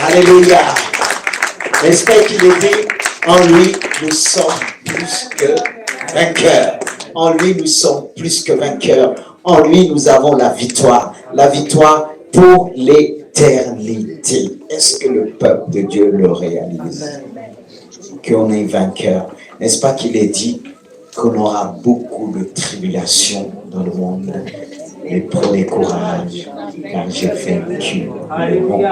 Alléluia. N'est-ce pas qu'il est dit, en lui, nous sommes plus que vainqueurs. En lui, nous sommes plus que vainqueurs. En lui, nous avons la victoire. La victoire pour l'éternité. Est-ce que le peuple de Dieu le réalise? Qu'on est vainqueur. N'est-ce pas qu'il est dit qu'on aura beaucoup de tribulations dans le monde? Mais prenez courage, car j'ai vaincu le monde.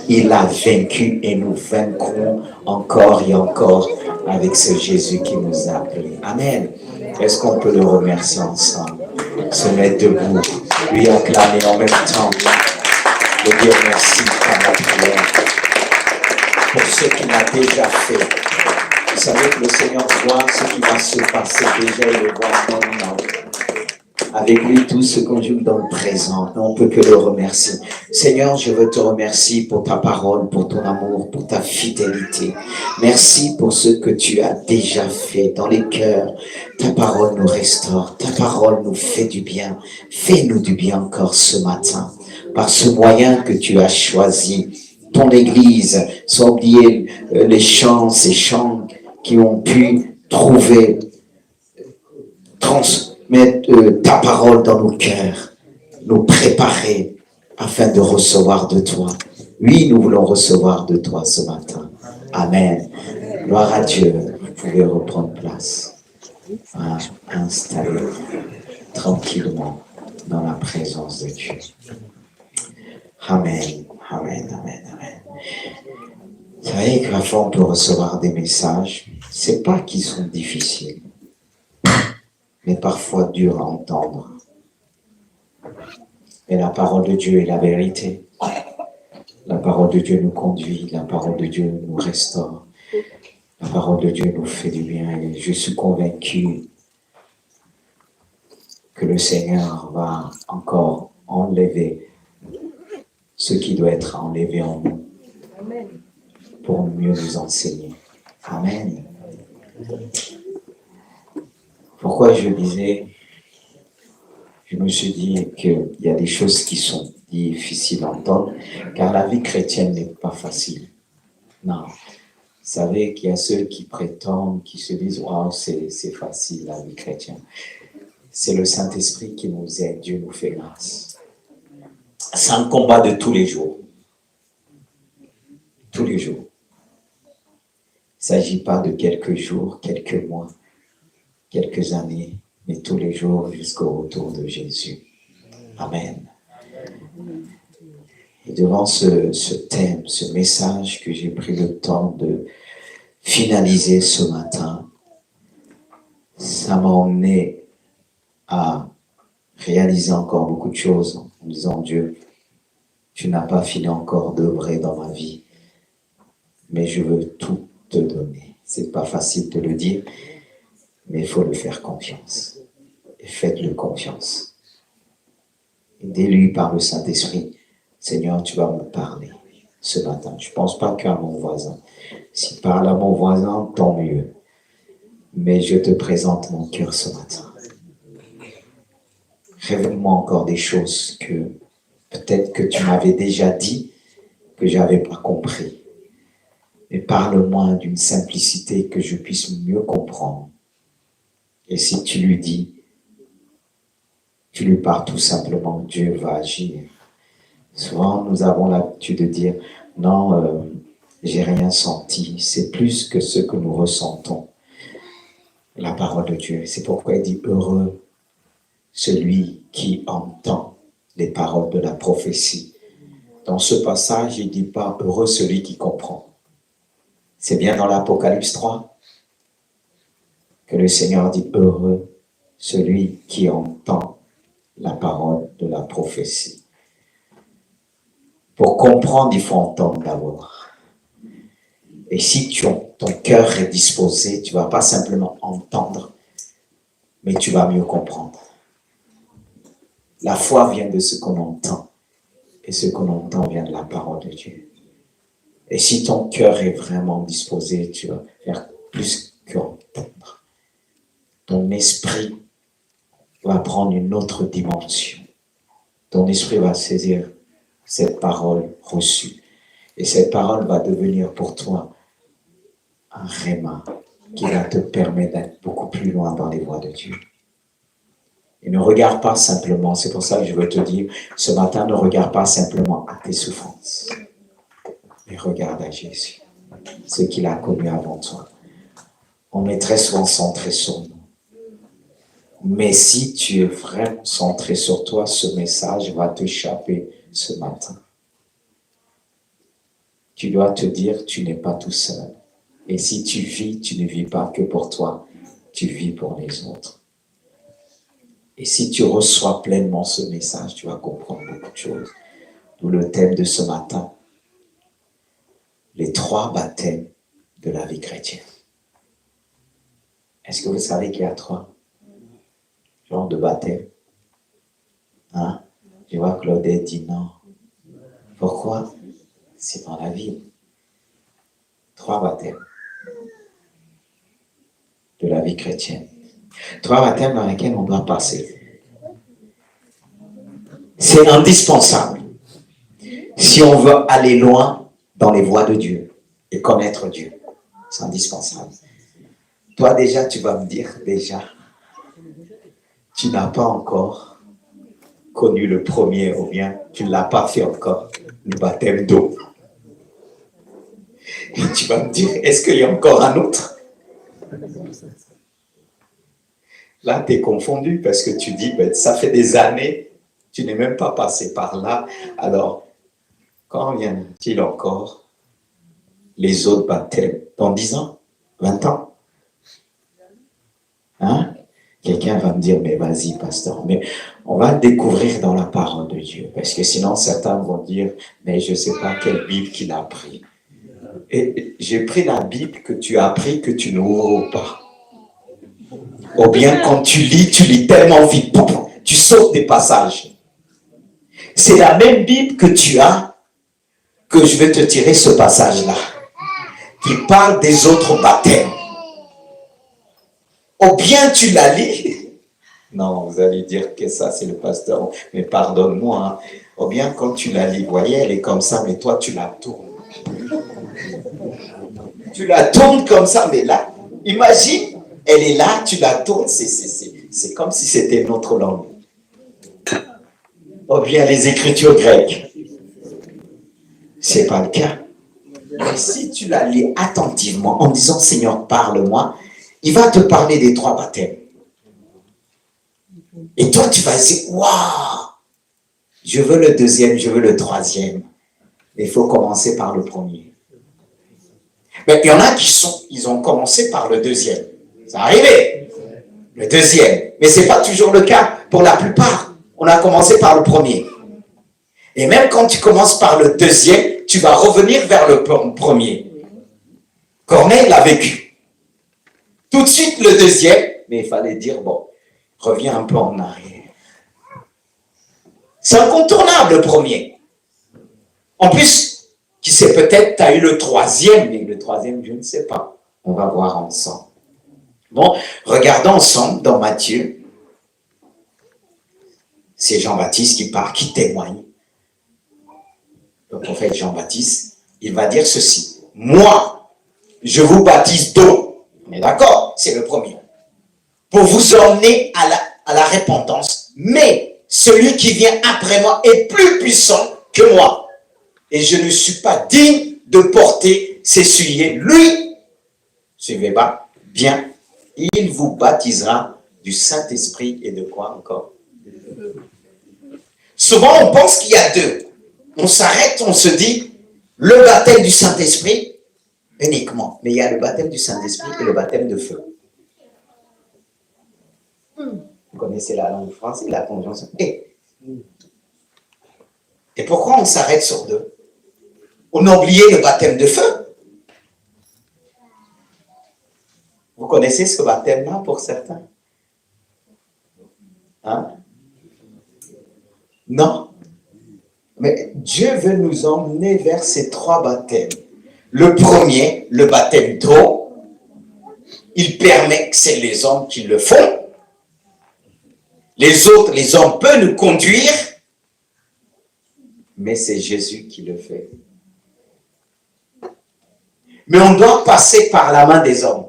Il a vaincu et nous vaincrons encore et encore avec ce Jésus qui nous a appelés. Amen. Est-ce qu'on peut le remercier ensemble? Se mettre debout, lui acclamer en même temps, de dire merci à la prière pour ce qu'il a déjà fait. Vous savez que le Seigneur voit ce qui va se passer déjà, il le voit maintenant. Avec lui, tout se conjugue dans le présent. On ne peut que le remercier. Seigneur, je veux te remercier pour ta parole, pour ton amour, pour ta fidélité. Merci pour ce que tu as déjà fait dans les cœurs. Ta parole nous restaure. Ta parole nous fait du bien. Fais-nous du bien encore ce matin. Par ce moyen que tu as choisi, ton Église, sans oublier les chants, ces chants qui ont pu trouver, mettre ta parole dans nos cœurs, nous préparer afin de recevoir de toi. Oui, nous voulons recevoir de toi ce matin. Amen. Gloire à Dieu. Vous pouvez reprendre place. Installer tranquillement dans la présence de Dieu. Amen. Amen. Amen. Amen. Vous savez que parfois on peut recevoir des messages. C'est pas qu'ils sont difficiles, mais parfois dur à entendre. Mais la parole de Dieu est la vérité. La parole de Dieu nous conduit, la parole de Dieu nous restaure. La parole de Dieu nous fait du bien. Et je suis convaincu que le Seigneur va encore enlever ce qui doit être enlevé en nous pour mieux nous enseigner. Amen. Pourquoi je disais, je me suis dit qu'il y a des choses qui sont difficiles à entendre, car la vie chrétienne n'est pas facile. Non. Vous savez qu'il y a ceux qui prétendent, qui se disent « Waouh, c'est facile la vie chrétienne ». C'est le Saint-Esprit qui nous aide, Dieu nous fait grâce. C'est un combat de tous les jours. Tous les jours. Il ne s'agit pas de quelques jours, quelques mois, quelques années, mais tous les jours jusqu'au retour de Jésus. Amen. Et devant ce thème, ce message que j'ai pris le temps de finaliser ce matin, ça m'a emmené à réaliser encore beaucoup de choses en disant Dieu, tu n'as pas fini encore d'œuvrer dans ma vie, mais je veux tout te donner. C'est pas facile de le dire, mais il faut le faire confiance. Et faites-le confiance. Aidez-lui par le Saint-Esprit. Seigneur, tu vas me parler ce matin. Je ne pense pas qu'à mon voisin. S'il parle à mon voisin, tant mieux. Mais je te présente mon cœur ce matin. Révèle-moi encore des choses que peut-être que tu m'avais déjà dit, que je n'avais pas compris. Mais parle-moi d'une simplicité que je puisse mieux comprendre. Et si tu lui dis, tu lui parles tout simplement, Dieu va agir. Souvent, nous avons l'habitude de dire, non, j'ai rien senti. C'est plus que ce que nous ressentons. La parole de Dieu. C'est pourquoi il dit, heureux celui qui entend les paroles de la prophétie. Dans ce passage, il ne dit pas, heureux celui qui comprend. C'est bien dans l'Apocalypse 3 que le Seigneur dit, heureux celui qui entend la parole de la prophétie. Pour comprendre, il faut entendre d'abord. Et si ton cœur est disposé, tu ne vas pas simplement entendre, mais tu vas mieux comprendre. La foi vient de ce qu'on entend, et ce qu'on entend vient de la parole de Dieu. Et si ton cœur est vraiment disposé, tu vas faire plus qu'entendre. Ton esprit va prendre une autre dimension. Ton esprit va saisir cette parole reçue. Et cette parole va devenir pour toi un réma qui va te permettre d'être beaucoup plus loin dans les voies de Dieu. Et ne regarde pas simplement, c'est pour ça que je veux te dire, ce matin, ne regarde pas simplement à tes souffrances, mais regarde à Jésus, ce qu'il a connu avant toi. On est très souvent centré sur nous. Mais si tu es vraiment centré sur toi, ce message va t'échapper ce matin. Tu dois te dire, tu n'es pas tout seul. Et si tu vis, tu ne vis pas que pour toi, tu vis pour les autres. Et si tu reçois pleinement ce message, tu vas comprendre beaucoup de choses. D'où le thème de ce matin, les 3 baptêmes de la vie chrétienne. Est-ce que vous savez qu'il y a 3 genres de baptêmes? Hein? Je vois Claudette dit non. Pourquoi? C'est dans la vie. 3 baptêmes de la vie chrétienne. 3 baptêmes dans lesquels on doit passer. C'est indispensable si on veut aller loin dans les voies de Dieu et connaître Dieu. C'est indispensable. Toi déjà, tu vas me dire déjà, tu n'as pas encore connu le premier ou bien tu ne l'as pas fait encore, le baptême d'eau. Et tu vas me dire, est-ce qu'il y a encore un autre? Là, tu es confondu parce que tu dis, ben, ça fait des années, tu n'es même pas passé par là. Alors, quand viennent-ils encore les autres baptêmes? Dans 10 ans? 20 ans? Hein? Quelqu'un va me dire, mais vas-y, pasteur. Mais on va le découvrir dans la parole de Dieu. Parce que sinon, certains vont dire, mais je ne sais pas quelle Bible qu'il a pris. Et j'ai pris la Bible que tu as pris que tu n'ouvres pas. Ou bien quand tu lis tellement vite, tu sautes des passages. C'est la même Bible que tu as que je vais te tirer ce passage-là, qui parle des autres baptêmes. Ou bien tu la lis. Non, vous allez dire que ça, c'est le pasteur. Mais pardonne-moi. Hein. Ou bien quand tu la lis, vous voyez, elle est comme ça, mais toi, tu la tournes. Tu la tournes comme ça, mais là, imagine, elle est là, tu la tournes, c'est comme si c'était une autre langue. Ou bien les écritures grecques. C'est pas le cas. Mais si tu la lis attentivement, en disant, Seigneur, parle-moi, il va te parler des 3 baptêmes. Et toi, tu vas dire, waouh, je veux le 2e, je veux le 3e. Il faut commencer par le 1er. Mais il y en a ils ont commencé par le 2e. Ça arrivé. Le 2e. Mais ce n'est pas toujours le cas. Pour la plupart, on a commencé par le 1er. Et même quand tu commences par le 2e, tu vas revenir vers le 1er. Corneille l'a vécu. Tout de suite le 2e, mais il fallait dire, bon, reviens un peu en arrière. C'est incontournable le 1er. En plus, qui sait, peut-être tu as eu le 3e, mais le 3e, je ne sais pas. On va voir ensemble. Bon, regardons ensemble dans Matthieu. C'est Jean-Baptiste qui part, qui témoigne. Le prophète Jean-Baptiste, il va dire ceci. Moi, je vous baptise d'eau. On est d'accord? C'est le 1er. Pour vous emmener à la repentance. Mais celui qui vient après moi est plus puissant que moi. Et je ne suis pas digne de porter ses souliers. Lui, suivez pas, bien, il vous baptisera du Saint-Esprit et de quoi encore? Souvent, on pense qu'il y a 2. On s'arrête, on se dit, le baptême du Saint-Esprit, uniquement. Mais il y a le baptême du Saint-Esprit et le baptême de feu. Vous connaissez la langue française, la conjonction. Et pourquoi on s'arrête sur 2? On a oublié le baptême de feu. Vous connaissez ce baptême-là pour certains? Hein? Non. Mais Dieu veut nous emmener vers ces 3 baptêmes. Le 1er, le baptême d'eau, il permet que c'est les hommes qui le font. Les autres, les hommes peuvent nous conduire, mais c'est Jésus qui le fait. Mais on doit passer par la main des hommes.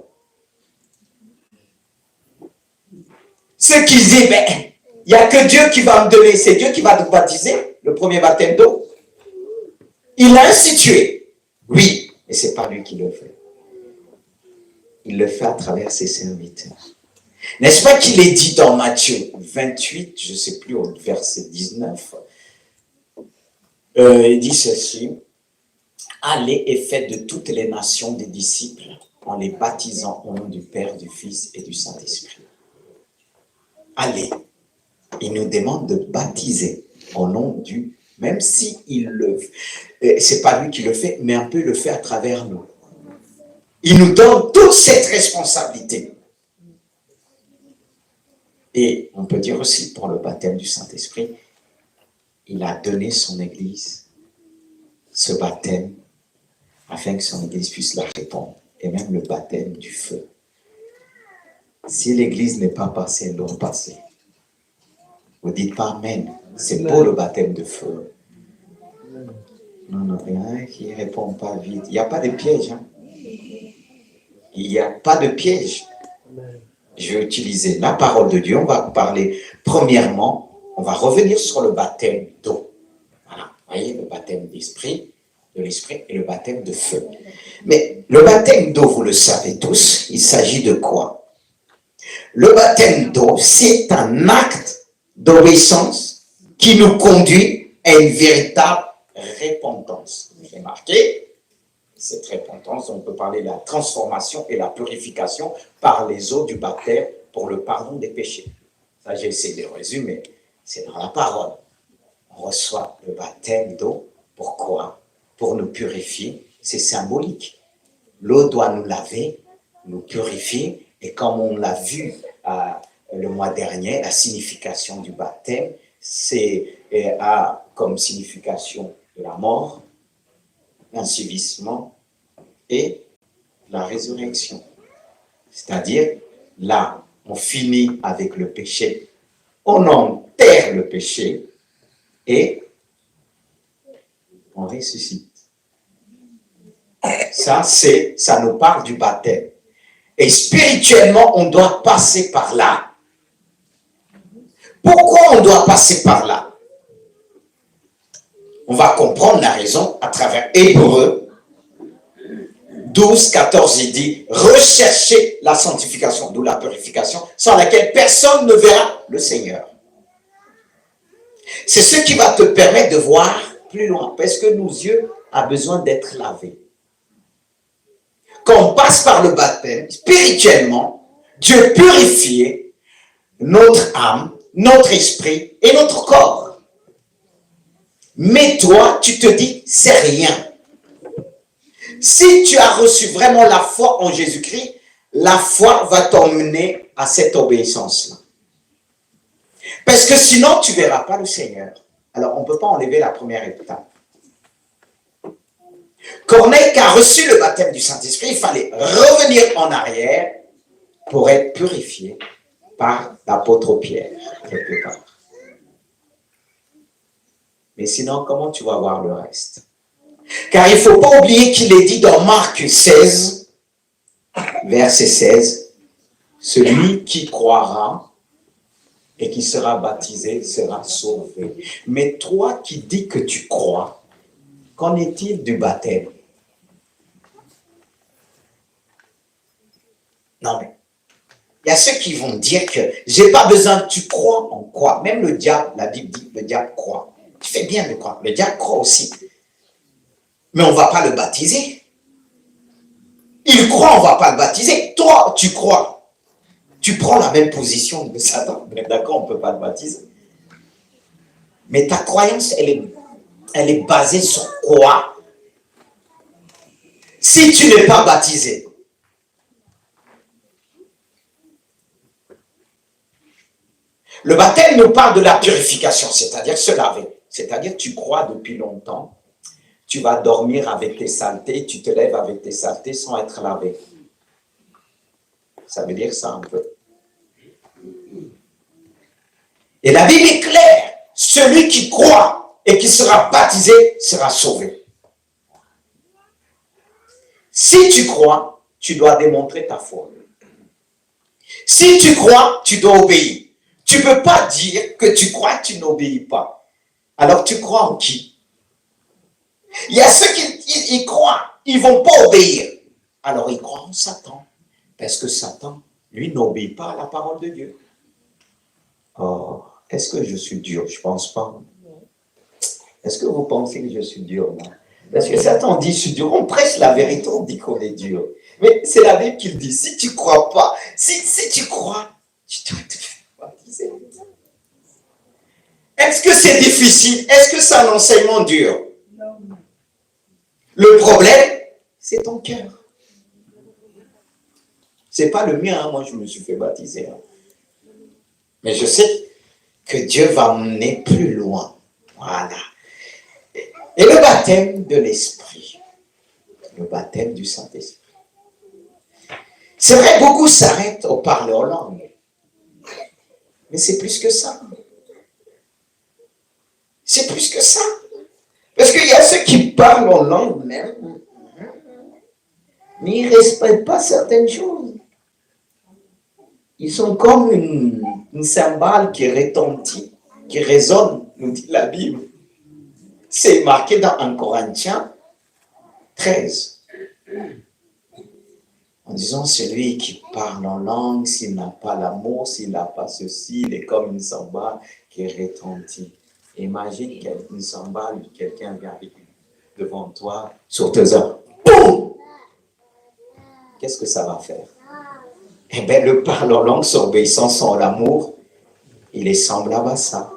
Ceux qui disent, ben, il n'y a que Dieu qui va me donner, c'est Dieu qui va nous baptiser, le premier baptême d'eau. Il l'a institué, oui, mais ce n'est pas lui qui le fait. Il le fait à travers ses serviteurs. N'est-ce pas qu'il est dit dans Matthieu 28, je ne sais plus, au verset 19, il dit ceci, « Allez et faites de toutes les nations des disciples en les baptisant au nom du Père, du Fils et du Saint-Esprit. » Allez. Il nous demande de baptiser au nom du, même si c'est pas lui qui le fait, mais un peu le fait à travers nous. Il nous donne toute cette responsabilité. Et on peut dire aussi pour le baptême du Saint-Esprit, il a donné son Église, ce baptême, afin que son Église puisse la répondre. Et même le baptême du feu. Si l'Église n'est pas passée, elle doit passer. Vous dites pas Amen. C'est beau le baptême de feu. Non, rien qui ne répond pas vite. Il n'y a pas de piège. Hein? Il n'y a pas de piège. Je vais utiliser la parole de Dieu. On va parler premièrement, on va revenir sur le baptême d'eau. Voilà, vous voyez, le baptême d'esprit, de l'esprit et le baptême de feu. Mais le baptême d'eau, vous le savez tous, il s'agit de quoi? Le baptême d'eau, c'est un acte d'obéissance qui nous conduit à une véritable repentance. J'ai marqué cette repentance, on peut parler de la transformation et la purification par les eaux du baptême pour le pardon des péchés. Ça, j'ai essayé de résumer, c'est dans la parole. On reçoit le baptême d'eau, pourquoi? Pour nous purifier, c'est symbolique. L'eau doit nous laver, nous purifier, et comme on l'a vu le mois dernier, la signification du baptême, a comme signification de la mort, l'ensevelissement et la résurrection. C'est-à-dire, là, on finit avec le péché, on enterre le péché et on ressuscite. Ça nous parle du baptême. Et spirituellement, on doit passer par là. Pourquoi on doit passer par là? On va comprendre la raison à travers Hébreux 12, 14, il dit « Recherchez la sanctification, d'où la purification, sans laquelle personne ne verra le Seigneur. » C'est ce qui va te permettre de voir plus loin, parce que nos yeux ont besoin d'être lavés. Quand on passe par le baptême, spirituellement, Dieu purifie notre âme, notre esprit et notre corps. Mais toi, tu te dis, c'est rien. Si tu as reçu vraiment la foi en Jésus-Christ, la foi va t'emmener à cette obéissance-là. Parce que sinon, tu ne verras pas le Seigneur. Alors, on ne peut pas enlever la première étape. Corneille, qui a reçu le baptême du Saint-Esprit, il fallait revenir en arrière pour être purifié par l'apôtre Pierre, quelque part. Mais sinon, comment tu vas voir le reste? Car il ne faut pas oublier qu'il est dit dans Marc 16, verset 16, « Celui qui croira et qui sera baptisé sera sauvé. » Mais toi qui dis que tu crois, qu'en est-il du baptême? Non mais, il y a ceux qui vont dire que j'ai pas besoin, tu crois en quoi? Même le diable, la Bible dit, le diable croit. Tu fais bien de croire, le diable croit aussi. Mais on ne va pas le baptiser. Il croit, on ne va pas le baptiser. Toi, tu crois. Tu prends la même position de Satan. D'accord, on ne peut pas le baptiser. Mais ta croyance, elle est basée sur quoi? Si tu n'es pas baptisé, le baptême nous parle de la purification, c'est-à-dire se laver. C'est-à-dire tu crois depuis longtemps, tu vas dormir avec tes saletés, tu te lèves avec tes saletés sans être lavé. Ça veut dire ça un peu. Et la Bible est claire, celui qui croit et qui sera baptisé sera sauvé. Si tu crois, tu dois démontrer ta foi. Si tu crois, tu dois obéir. Tu ne peux pas dire que tu crois et tu n'obéis pas. Alors tu crois en qui? Il y a ceux qui croient, ils ne vont pas obéir. Alors ils croient en Satan. Parce que Satan, lui, n'obéit pas à la parole de Dieu. Oh, est-ce que je suis dur? Je ne pense pas. Est-ce que vous pensez que je suis dur? Non? Parce que Satan dit, je suis dur. On prêche la vérité, on dit qu'on est dur. Mais c'est la Bible qui le dit. Si tu ne crois pas, si tu crois, tu dois te faire baptiser. Est-ce que c'est difficile? Est-ce que c'est un enseignement dur? Non. Le problème, c'est ton cœur. C'est pas le mien, hein. Moi je me suis fait baptiser. Hein. Mais je sais que Dieu va m'emmener plus loin. Voilà. Et le baptême de l'Esprit. Le baptême du Saint-Esprit. C'est vrai, beaucoup s'arrêtent au parler en langue. Mais c'est plus que ça. C'est plus que ça. Parce qu'il y a ceux qui parlent en langue même, mais ils ne respectent pas certaines choses. Ils sont comme une cymbale qui retentit, qui résonne, nous dit la Bible. C'est marqué dans 1 Corinthiens 13. En disant, celui qui parle en langue, s'il n'a pas l'amour, s'il n'a pas ceci, il est comme une cymbale qui retentit. Imagine une cymbale, quelqu'un vient devant toi, sur tes heures. Boum! Qu'est-ce que ça va faire? Eh bien, le parler en langue, s'obéissant sans l'amour, il est semblable à ça.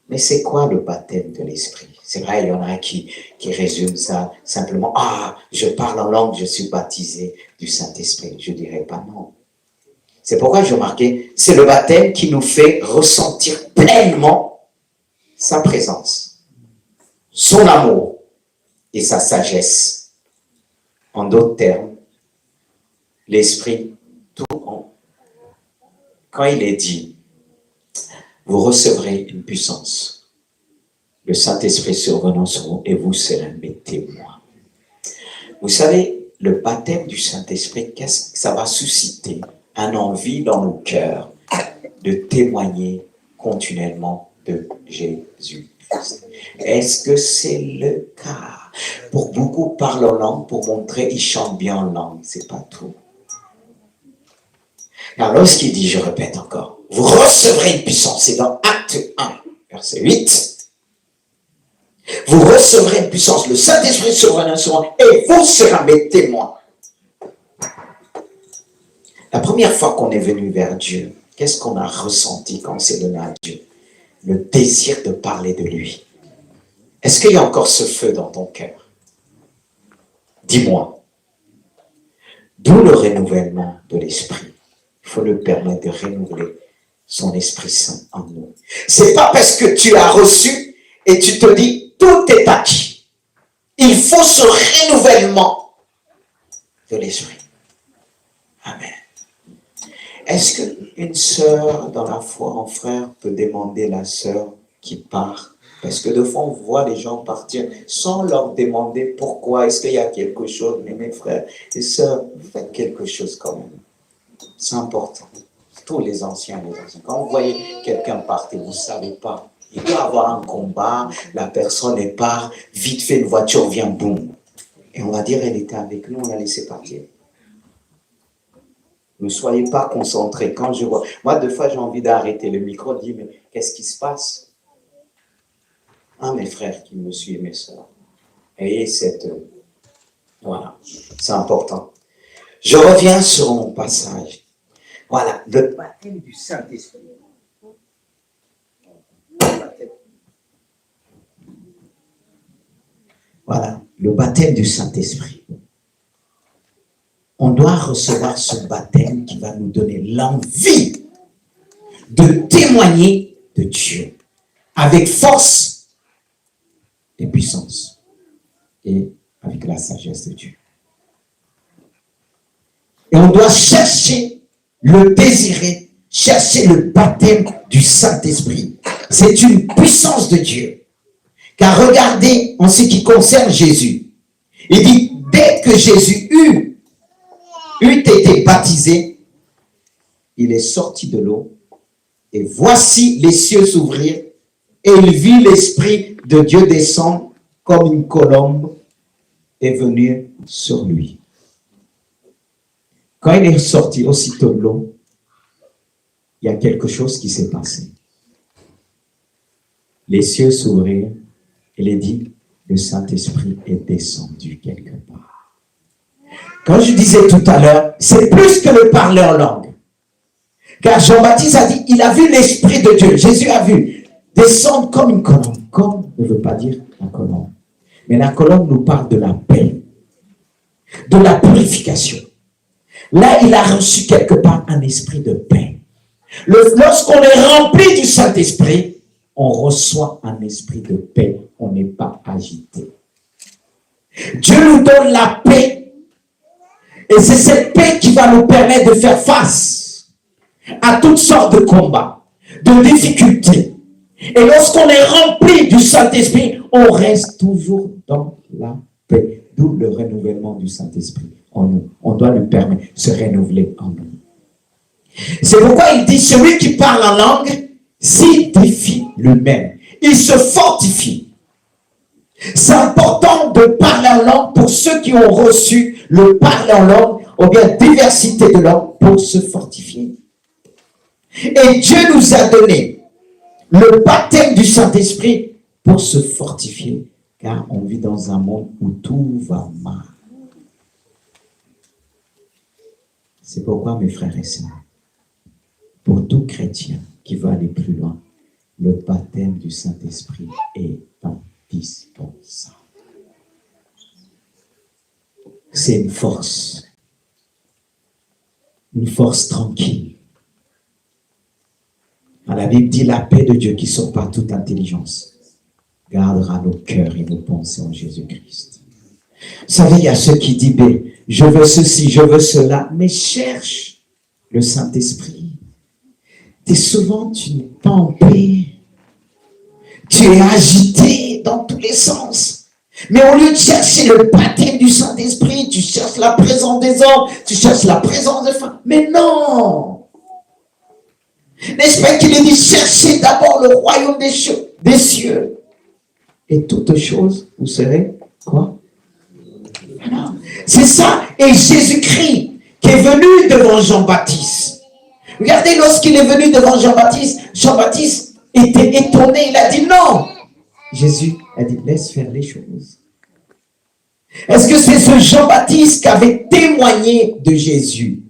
Mais c'est quoi le baptême de l'esprit? C'est vrai, il y en a qui résument ça simplement. Ah, je parle en langue, je suis baptisé du Saint-Esprit. Je ne dirais pas non. C'est pourquoi je marquais, c'est le baptême qui nous fait ressentir pleinement sa présence, son amour et sa sagesse. En d'autres termes, l'Esprit, quand il est dit, vous recevrez une puissance, le Saint-Esprit survenant sur vous et vous serez mes témoins. Vous savez, le baptême du Saint-Esprit, qu'est-ce que ça va susciter? Une envie dans nos cœurs de témoigner continuellement de Jésus-Christ. Est-ce que c'est le cas? Pour beaucoup parlent en langue pour montrer qu'ils chantent bien en langue, c'est pas tout. Alors lorsqu'il dit, je répète encore, vous recevrez une puissance, c'est dans Acte 1, verset 8. Vous recevrez une puissance, le Saint-Esprit survenant sur vous et vous serez mes témoins. La première fois qu'on est venu vers Dieu, qu'est-ce qu'on a ressenti quand on s'est donné à Dieu? Le désir de parler de lui. Est-ce qu'il y a encore ce feu dans ton cœur? Dis-moi. D'où le renouvellement de l'esprit. Il faut le permettre de renouveler son Esprit Saint en nous. C'est pas parce que tu as reçu et tu te dis tout est acquis. Il faut ce renouvellement de l'esprit. Amen. Est-ce qu'une sœur dans la foi, un frère peut demander la sœur qui part? Parce que de fois, on voit les gens partir sans leur demander pourquoi. Est-ce qu'il y a quelque chose? Mais mes frères et sœurs, faites quelque chose quand même. C'est important. Tous les anciens, quand vous voyez quelqu'un partir, vous ne savez pas. Il doit y avoir un combat, la personne est part, vite fait, une voiture vient, boum. Et on va dire, elle était avec nous, on l'a laissé partir. Ne soyez pas concentrés. Quand je vois, moi, deux fois, j'ai envie d'arrêter le micro, de dire, mais qu'est-ce qui se passe? Ah, mes frères qui me suivent, mes soeurs. Et voilà, c'est important. Je reviens sur mon passage. Voilà, le baptême du Saint-Esprit. Voilà, le baptême du Saint-Esprit. On doit recevoir ce baptême qui va nous donner l'envie de témoigner de Dieu avec force et puissance et avec la sagesse de Dieu. Et on doit chercher le désirer, chercher le baptême du Saint-Esprit. C'est une puissance de Dieu. Car regardez, en ce qui concerne Jésus, Il dit, dès que Jésus eut été baptisé, il est sorti de l'eau, et voici les cieux s'ouvrir, et il vit l'Esprit de Dieu descendre comme une colombe et venir sur lui. Quand il est sorti aussitôt de l'eau, il y a quelque chose qui s'est passé. Les cieux s'ouvrirent, et il est dit, le Saint-Esprit est descendu quelque part. Quand je disais tout à l'heure, c'est plus que le parler en langue. Car Jean-Baptiste a dit, il a vu l'Esprit de Dieu. Jésus a vu descendre comme une colombe. Comme ne veut pas dire la colombe. Mais la colombe nous parle de la paix, de la purification. Là, il a reçu quelque part un esprit de paix. Lorsqu'on est rempli du Saint-Esprit, on reçoit un esprit de paix. On n'est pas agité. Dieu nous donne la paix. Et c'est cette paix qui va nous permettre de faire face à toutes sortes de combats, de difficultés. Et lorsqu'on est rempli du Saint-Esprit, on reste toujours dans la paix. D'où le renouvellement du Saint-Esprit en nous. On doit lui permettre de se renouveler en nous. C'est pourquoi il dit, celui qui parle en langue s'édifie lui-même. Il se fortifie. C'est important de parler en langue pour ceux qui ont reçu le parler en langue, ou bien diversité de langue, pour se fortifier. Et Dieu nous a donné le baptême du Saint-Esprit pour se fortifier, car on vit dans un monde où tout va mal. C'est pourquoi, mes frères et sœurs, pour tout chrétien qui veut aller plus loin, le baptême du Saint-Esprit est indispensable. C'est une force tranquille. La Bible dit la paix de Dieu qui sort par toute intelligence gardera nos cœurs et nos pensées en Jésus-Christ. Vous savez, il y a ceux qui disent, je veux ceci, je veux cela, mais cherche le Saint-Esprit. Et souvent, tu n'es pas en paix. Tu es agité dans tous les sens. Mais au lieu de chercher le baptême du Saint-Esprit, tu cherches la présence des hommes, tu cherches la présence des femmes. Mais non! N'est-ce pas qu'il est dit, cherchez d'abord le royaume des cieux. Et toutes choses, vous savez quoi? Alors, c'est ça. Et Jésus-Christ qui est venu devant Jean-Baptiste. Regardez, lorsqu'il est venu devant Jean-Baptiste, Jean-Baptiste était étonné. Il a dit non. Jésus a dit, laisse faire les choses. Est-ce que c'est ce Jean-Baptiste qui avait témoigné de Jésus?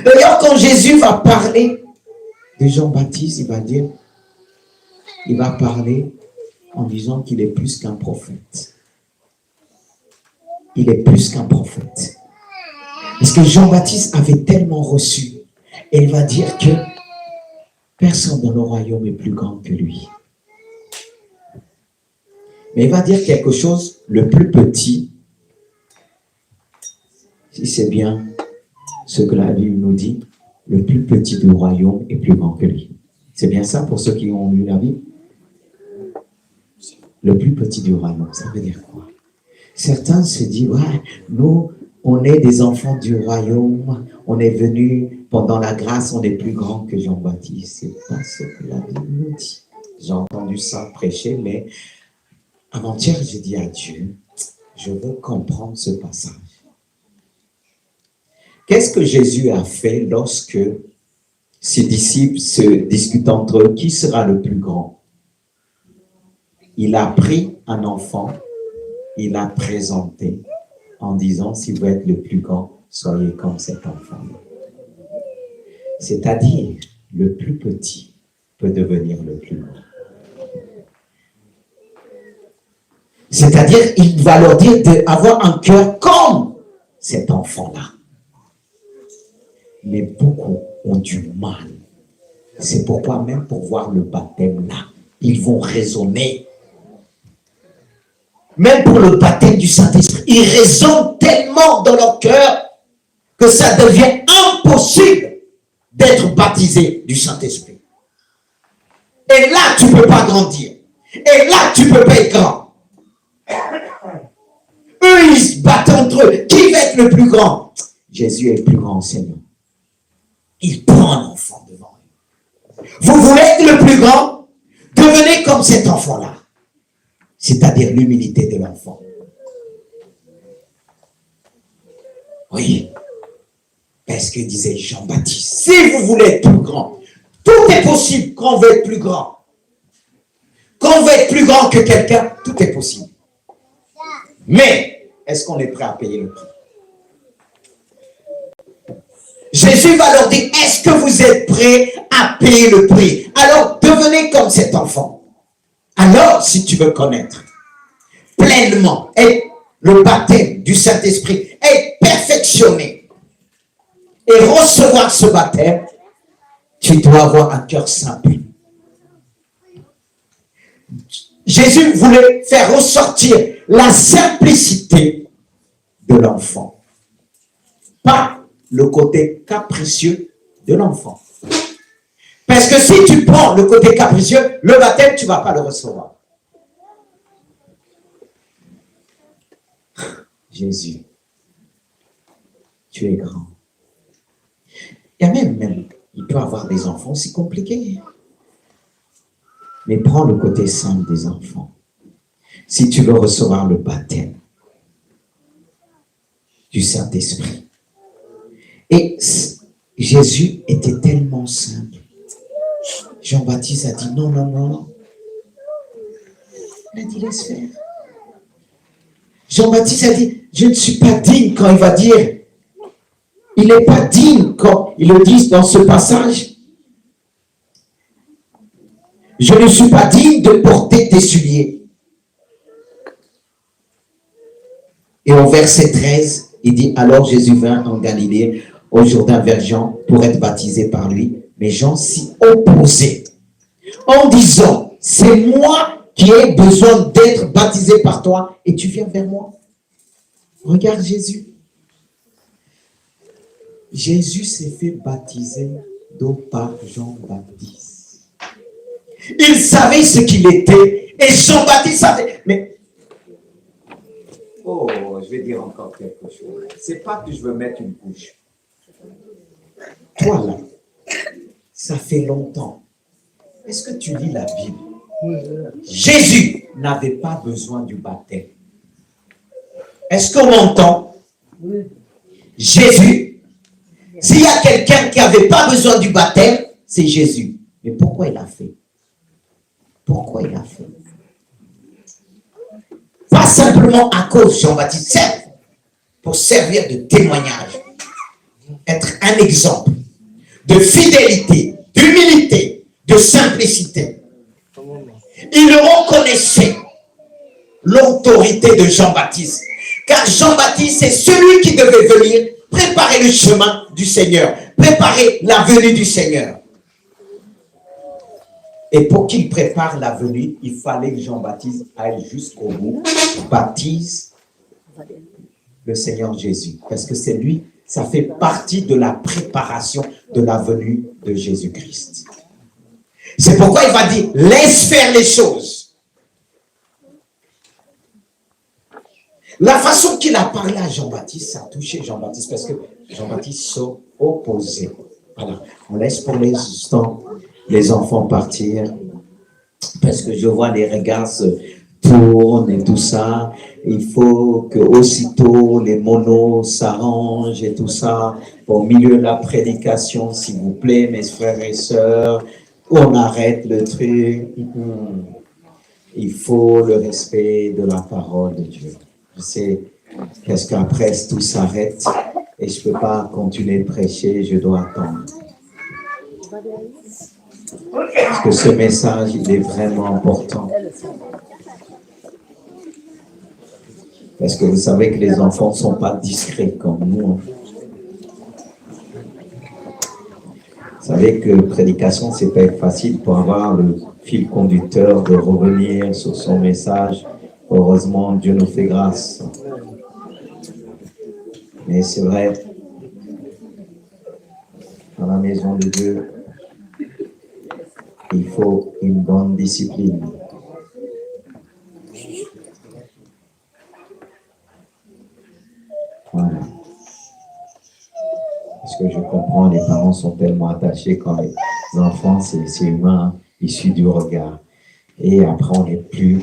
D'ailleurs, quand Jésus va parler de Jean-Baptiste, il va parler en disant qu'il est plus qu'un prophète. Il est plus qu'un prophète. Parce que Jean-Baptiste avait tellement reçu. Et il va dire que personne dans le royaume est plus grand que lui. Mais il va dire quelque chose, le plus petit, si c'est bien ce que la Bible nous dit, le plus petit du royaume est plus grand que lui. C'est bien ça pour ceux qui ont lu la Bible? Le plus petit du royaume, ça veut dire quoi? Certains se disent, ouais, nous, on est des enfants du royaume, on est venus pendant la grâce, on est plus grand que Jean-Baptiste. C'est pas ce que la Bible nous dit. J'ai entendu ça prêcher, mais avant-hier, j'ai dit à Dieu, je veux comprendre ce passage. Qu'est-ce que Jésus a fait lorsque ses disciples se discutent entre eux? Qui sera le plus grand? Il a pris un enfant, il l'a présenté en disant, si vous êtes le plus grand, soyez comme cet enfant. C'est-à-dire, le plus petit peut devenir le plus grand. C'est-à-dire, il va leur dire d'avoir un cœur comme cet enfant-là. Mais beaucoup ont du mal. C'est pourquoi même pour voir le baptême là, ils vont raisonner. Même pour le baptême du Saint-Esprit, ils raisonnent tellement dans leur cœur que ça devient impossible d'être baptisé du Saint-Esprit. Et là, tu ne peux pas grandir. Et là, tu ne peux pas être grand. Eux, ils se battent entre eux. Qui va être le plus grand? Jésus est le plus grand enseignant. Il prend un enfant devant lui. Vous voulez être le plus grand? Devenez comme cet enfant-là. C'est-à-dire l'humilité de l'enfant. Oui. Parce que disait Jean-Baptiste, si vous voulez être plus grand, tout est possible quand on veut être plus grand. Quand on veut être plus grand que quelqu'un, tout est possible. Mais, est-ce qu'on est prêt à payer le prix? Jésus va leur dire, est-ce que vous êtes prêts à payer le prix? Alors, devenez comme cet enfant. Alors, si tu veux connaître pleinement et le baptême du Saint-Esprit, être perfectionné et recevoir ce baptême, tu dois avoir un cœur simple. Jésus voulait faire ressortir la simplicité de l'enfant, pas le côté capricieux de l'enfant. Parce que si tu prends le côté capricieux, le baptême, tu ne vas pas le recevoir. Jésus, tu es grand. Il y a même, il peut avoir des enfants, c'est compliqué. Mais prends le côté simple des enfants. Si tu veux recevoir le baptême du Saint-Esprit. Et Jésus était tellement simple. Jean-Baptiste a dit non, non, non. Il a dit laisse faire. Jean-Baptiste a dit je ne suis pas digne quand il va dire. Il n'est pas digne quand il le dit dans ce passage. Je ne suis pas digne de porter tes souliers. Et au verset 13, il dit, alors Jésus vint en Galilée, au Jourdain vers Jean, pour être baptisé par lui. Mais Jean s'y opposait, en disant, c'est moi qui ai besoin d'être baptisé par toi, et tu viens vers moi. Regarde Jésus. Jésus s'est fait baptiser d'eau par Jean-Baptiste. Il savait ce qu'il était, et Jean-Baptiste savait. Mais, oh, je vais dire encore quelque chose. C'est pas que je veux mettre une couche. Toi là, ça fait longtemps. Est-ce que tu lis la Bible? Jésus n'avait pas besoin du baptême. Est-ce qu'on m'entend? Jésus, s'il y a quelqu'un qui n'avait pas besoin du baptême, c'est Jésus. Mais pourquoi il a fait? Pourquoi il a fait? Pas simplement à cause de Jean-Baptiste, certes, pour servir de témoignage, être un exemple de fidélité, d'humilité, de simplicité. Il reconnaissait l'autorité de Jean-Baptiste, car Jean-Baptiste, c'est celui qui devait venir préparer le chemin du Seigneur, préparer la venue du Seigneur. Et pour qu'il prépare la venue, il fallait que Jean-Baptiste aille jusqu'au bout, baptise le Seigneur Jésus. Parce que c'est lui, ça fait partie de la préparation de la venue de Jésus-Christ. C'est pourquoi il va dire, laisse faire les choses. La façon qu'il a parlé à Jean-Baptiste, ça a touché Jean-Baptiste, parce que Jean-Baptiste s'opposait. Voilà, on laisse pour l'instant les enfants partir, parce que je vois les regards se tournent et tout ça. Il faut que aussitôt les monos s'arrangent et tout ça. Au milieu de la prédication, s'il vous plaît, mes frères et sœurs, on arrête le truc. Il faut le respect de la parole de Dieu. Je sais, parce qu'après tout s'arrête et je ne peux pas continuer de prêcher, je dois attendre. Parce que ce message, il est vraiment important. Parce que vous savez que les enfants ne sont pas discrets comme nous. Vous savez que prédication, c'est pas facile pour avoir le fil conducteur de revenir sur son message. Heureusement, Dieu nous fait grâce. Mais c'est vrai, dans la maison de Dieu, il faut une bonne discipline. Voilà. Parce que je comprends, les parents sont tellement attachés quand les enfants, c'est humain, issu du regard. Et après, on n'est plus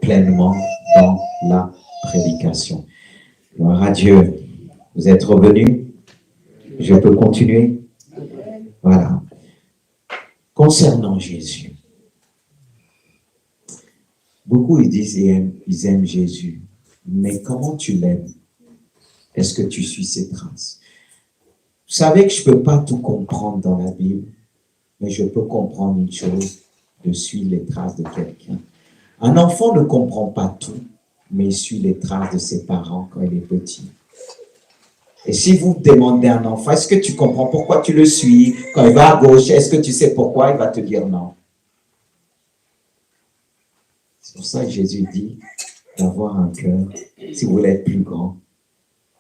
pleinement dans la prédication. Gloire à Dieu. Vous êtes revenus? Je peux continuer? Voilà. Concernant Jésus, beaucoup ils disent ils aiment Jésus, mais comment tu l'aimes? Est-ce que tu suis ses traces? Vous savez que je ne peux pas tout comprendre dans la Bible, mais je peux comprendre une chose, je suis les traces de quelqu'un. Un enfant ne comprend pas tout, mais il suit les traces de ses parents quand il est petit. Et si vous demandez à un enfant, est-ce que tu comprends pourquoi tu le suis? Quand il va à gauche, est-ce que tu sais pourquoi? Il va te dire non. C'est pour ça que Jésus dit d'avoir un cœur, si vous voulez être plus grand,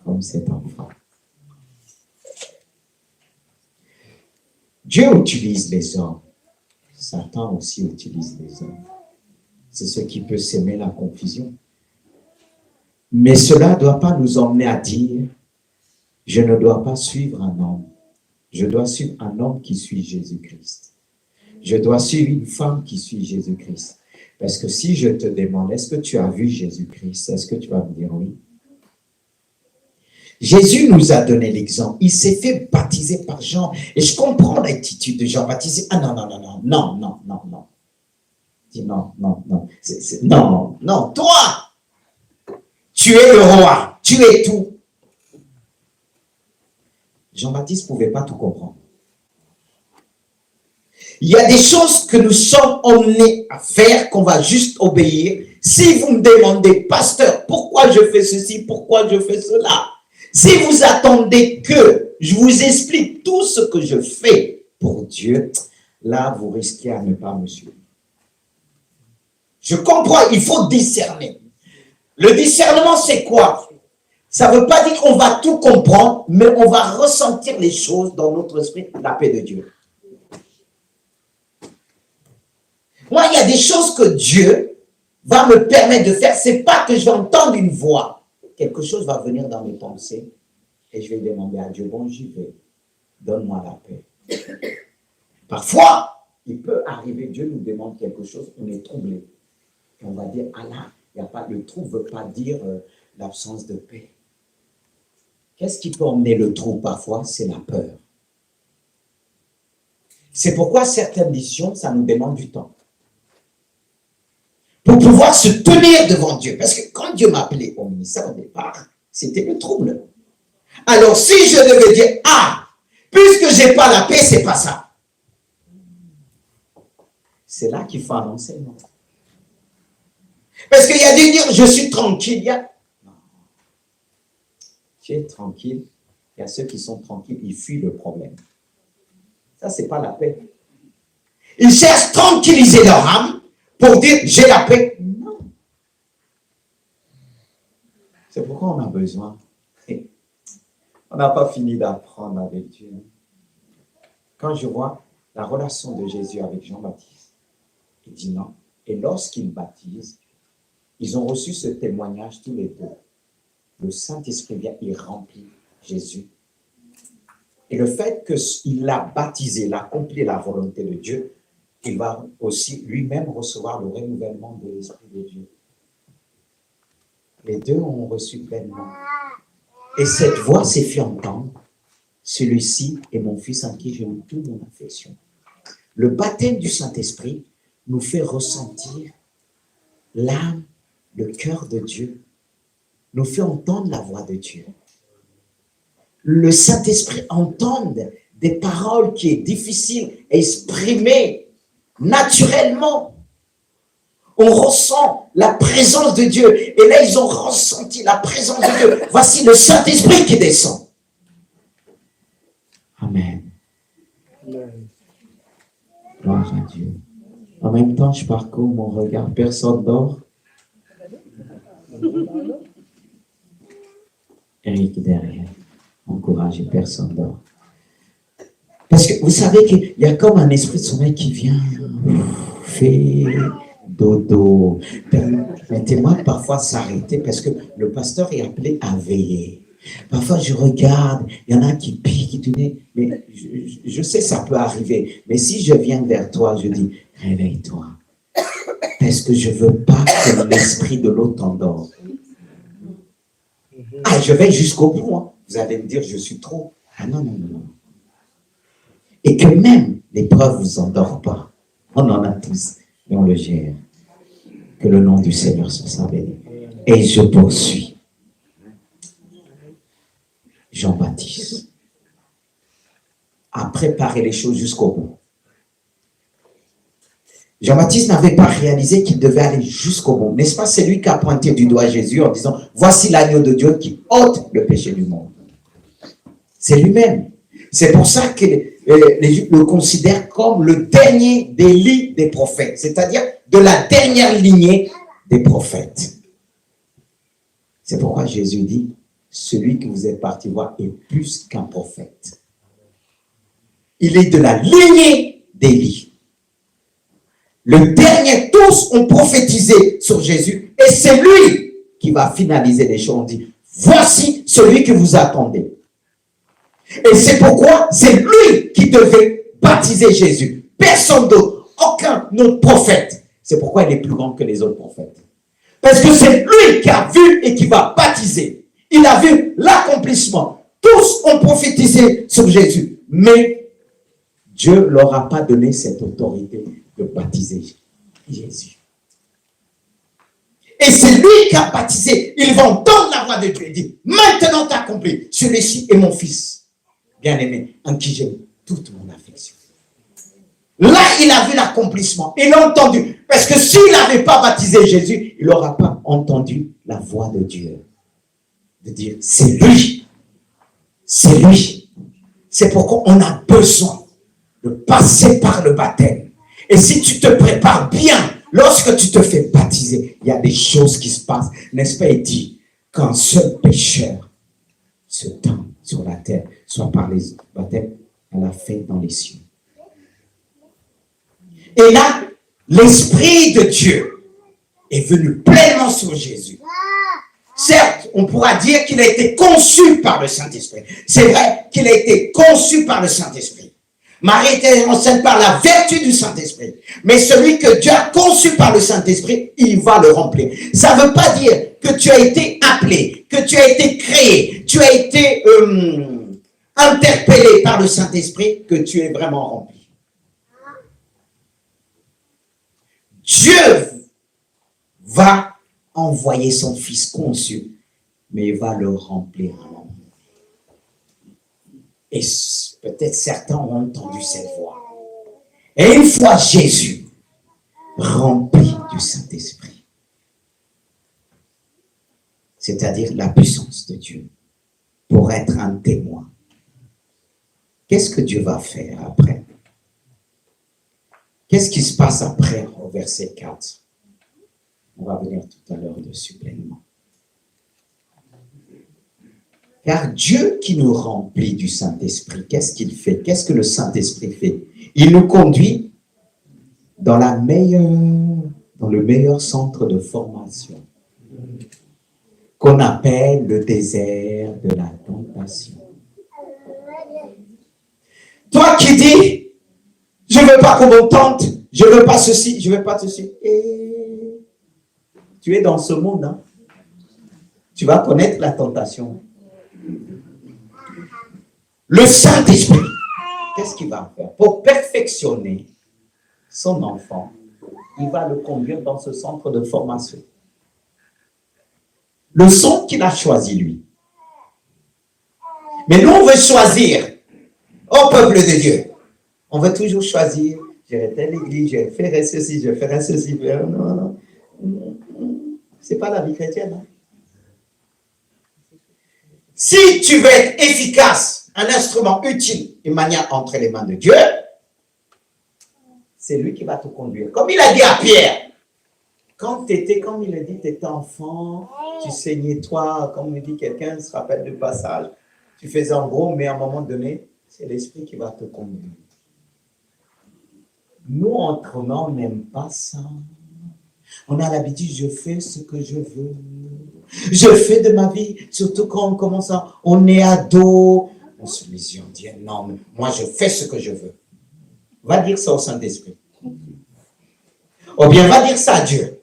comme cet enfant. Dieu utilise les hommes. Satan aussi utilise les hommes. C'est ce qui peut s'aimer la confusion. Mais cela ne doit pas nous emmener à dire je ne dois pas suivre un homme. Je dois suivre un homme qui suit Jésus-Christ. Je dois suivre une femme qui suit Jésus-Christ. Parce que si je te demande, est-ce que tu as vu Jésus-Christ? Est-ce que tu vas me dire oui? Jésus nous a donné l'exemple. Il s'est fait baptiser par Jean. Et je comprends l'attitude de Jean baptisé. Ah non, non, non, non, non, non, non, non. Dis non, non, non. Non, non, toi, tu es le roi. Tu es tout. Jean-Baptiste ne pouvait pas tout comprendre. Il y a des choses que nous sommes emmenés à faire, qu'on va juste obéir. Si vous me demandez, pasteur, pourquoi je fais ceci, pourquoi je fais cela, si vous attendez que je vous explique tout ce que je fais pour Dieu, là, vous risquez à ne pas me suivre. Je comprends, il faut discerner. Le discernement, c'est quoi? Ça ne veut pas dire qu'on va tout comprendre, mais on va ressentir les choses dans notre esprit, la paix de Dieu. Moi, il y a des choses que Dieu va me permettre de faire. Ce n'est pas que je vais entendre une voix. Quelque chose va venir dans mes pensées et je vais demander à Dieu, bon, j'y vais. Donne-moi la paix. Parfois, il peut arriver, Dieu nous demande quelque chose, on est troublé. Et on va dire, ah là, il y a pas, le trouble ne veut pas dire l'absence de paix. Qu'est-ce qui peut emmener le trouble parfois? C'est la peur. C'est pourquoi certaines missions, ça nous demande du temps. Pour pouvoir se tenir devant Dieu. Parce que quand Dieu m'a appelé au ministère au départ, c'était le trouble. Alors si je devais dire, ah, puisque je n'ai pas la paix, c'est pas ça. C'est là qu'il faut un enseignement. Parce qu'il y a des dire, je suis tranquille. Il y a... Non. Tu es tranquille. Il y a ceux qui sont tranquilles, ils fuient le problème. Ça, c'est pas la paix. Ils cherchent tranquilliser leur âme pour dire, j'ai la paix. Non. C'est pourquoi on a besoin. On n'a pas fini d'apprendre avec Dieu. Quand je vois la relation de Jésus avec Jean-Baptiste, il dit non. Et lorsqu'il baptise, ils ont reçu ce témoignage tous les deux. Le Saint-Esprit vient, il remplit Jésus. Et le fait qu'il l'a baptisé, il a accompli la volonté de Dieu, il va aussi lui-même recevoir le renouvellement de l'Esprit de Dieu. Les deux ont reçu pleinement. Et cette voix s'est fait entendre. Celui-ci est mon fils en qui j'ai mis toute mon affection. Le baptême du Saint-Esprit nous fait ressentir l'âme, le cœur de Dieu, nous fait entendre la voix de Dieu. Le Saint-Esprit entend des paroles qui est difficile à exprimer naturellement. On ressent la présence de Dieu. Et là, ils ont ressenti la présence de Dieu. Voici le Saint-Esprit qui descend. Amen. Gloire à Dieu. En même temps, je parcours mon regard. Personne dort. Eric derrière. Encouragez, personne dort. Parce que vous savez qu'il y a comme un esprit de sommeil qui vient. Fait dodo. Permettez-moi de parfois s'arrêter parce que le pasteur est appelé à veiller. Parfois, je regarde, il y en a qui piquent, qui tournent, mais je sais ça peut arriver. Mais si je viens vers toi, je dis, réveille-toi. Parce que je ne veux pas que l'esprit de l'autre t'endort. Ah, je vais jusqu'au bout. Hein. Vous allez me dire, je suis trop. Ah non, non, non, non. Et que même l'épreuve ne vous endort pas. On en a tous, mais on le gère. Que le nom du Seigneur soit béni. Et je poursuis. Jean-Baptiste a préparé les choses jusqu'au bout. Jean-Baptiste n'avait pas réalisé qu'il devait aller jusqu'au bout. N'est-ce pas? C'est lui qui a pointé du doigt Jésus en disant, voici l'agneau de Dieu qui ôte le péché du monde. C'est lui-même. C'est pour ça que les Juifs le considèrent comme le dernier des lits des prophètes, c'est-à-dire de la dernière lignée des prophètes. C'est pourquoi Jésus dit, celui que vous êtes parti voir est plus qu'un prophète. Il est de la lignée d'Élie. Le dernier, tous ont prophétisé sur Jésus et c'est lui qui va finaliser les choses. On dit, voici celui que vous attendez. Et c'est pourquoi c'est lui qui devait baptiser Jésus. Personne d'autre, aucun autre prophète. C'est pourquoi il est plus grand que les autres prophètes. Parce que c'est lui qui a vu et qui va baptiser. Il a vu l'accomplissement. Tous ont prophétisé sur Jésus. Mais Dieu ne leur a pas donné cette autorité de baptiser Jésus. Et c'est lui qui a baptisé. Ils vont entendre la voix de Dieu et dire, maintenant t'as accompli. Celui-ci est mon fils bien-aimé, en qui j'ai toute mon affection. Là, il a vu l'accomplissement. Il l'a entendu. Parce que s'il n'avait pas baptisé Jésus, il n'aura pas entendu la voix de Dieu. De dire, c'est lui. C'est lui. C'est pourquoi on a besoin de passer par le baptême. Et si tu te prépares bien, lorsque tu te fais baptiser, il y a des choses qui se passent. N'est-ce pas? Il dit qu'un seul pécheur se tend sur la terre, soit par les baptêmes, à la fête dans les cieux. Et là, l'Esprit de Dieu est venu pleinement sur Jésus. Certes, on pourra dire qu'il a été conçu par le Saint-Esprit. C'est vrai qu'il a été conçu par le Saint-Esprit. Marie était enceinte par la vertu du Saint-Esprit. Mais celui que Dieu a conçu par le Saint-Esprit, il va le remplir. Ça ne veut pas dire que tu as été appelé, que tu as été créé, tu as été interpellé par le Saint-Esprit, que tu es vraiment rempli. Dieu va envoyer son Fils conçu, mais il va le remplir en amour. Et peut-être certains ont entendu cette voix. Et une fois Jésus rempli du Saint-Esprit, c'est-à-dire la puissance de Dieu, pour être un témoin, qu'est-ce que Dieu va faire après? Qu'est-ce qui se passe après au verset 4? On va venir tout à l'heure dessus pleinement. Car Dieu qui nous remplit du Saint-Esprit, qu'est-ce qu'il fait? Qu'est-ce que le Saint-Esprit fait? Il nous conduit dans le meilleur centre de formation qu'on appelle le désert de la tentation. Toi qui dis, je ne veux pas qu'on me tente, je ne veux pas ceci, je ne veux pas ceci. Et tu es dans ce monde, hein? Tu vas connaître la tentation. Le Saint-Esprit, qu'est-ce qu'il va faire? Pour perfectionner son enfant, il va le conduire dans ce centre de formation. Le son qu'il a choisi, lui. Mais nous, on veut choisir, au peuple de Dieu. On veut toujours choisir, je vais telle église, je ferai ceci, je ferai ceci. Non. Ce n'est pas la vie chrétienne. Hein? Si tu veux être efficace, un instrument utile, une manière entre les mains de Dieu, c'est lui qui va te conduire. Comme il a dit à Pierre, comme il a dit, tu étais enfant, tu saignais toi, comme il dit quelqu'un, se rappelle du passage, tu faisais en gros, mais à un moment donné, c'est l'Esprit qui va te conduire. Nous, autrement, on n'aime pas ça. On a l'habitude, je fais ce que je veux. Je fais de ma vie, surtout quand on commence à, on est ado, on se dit, on dit, non, mais moi je fais ce que je veux. Va dire ça au Saint-Esprit. Ou bien va dire ça à Dieu.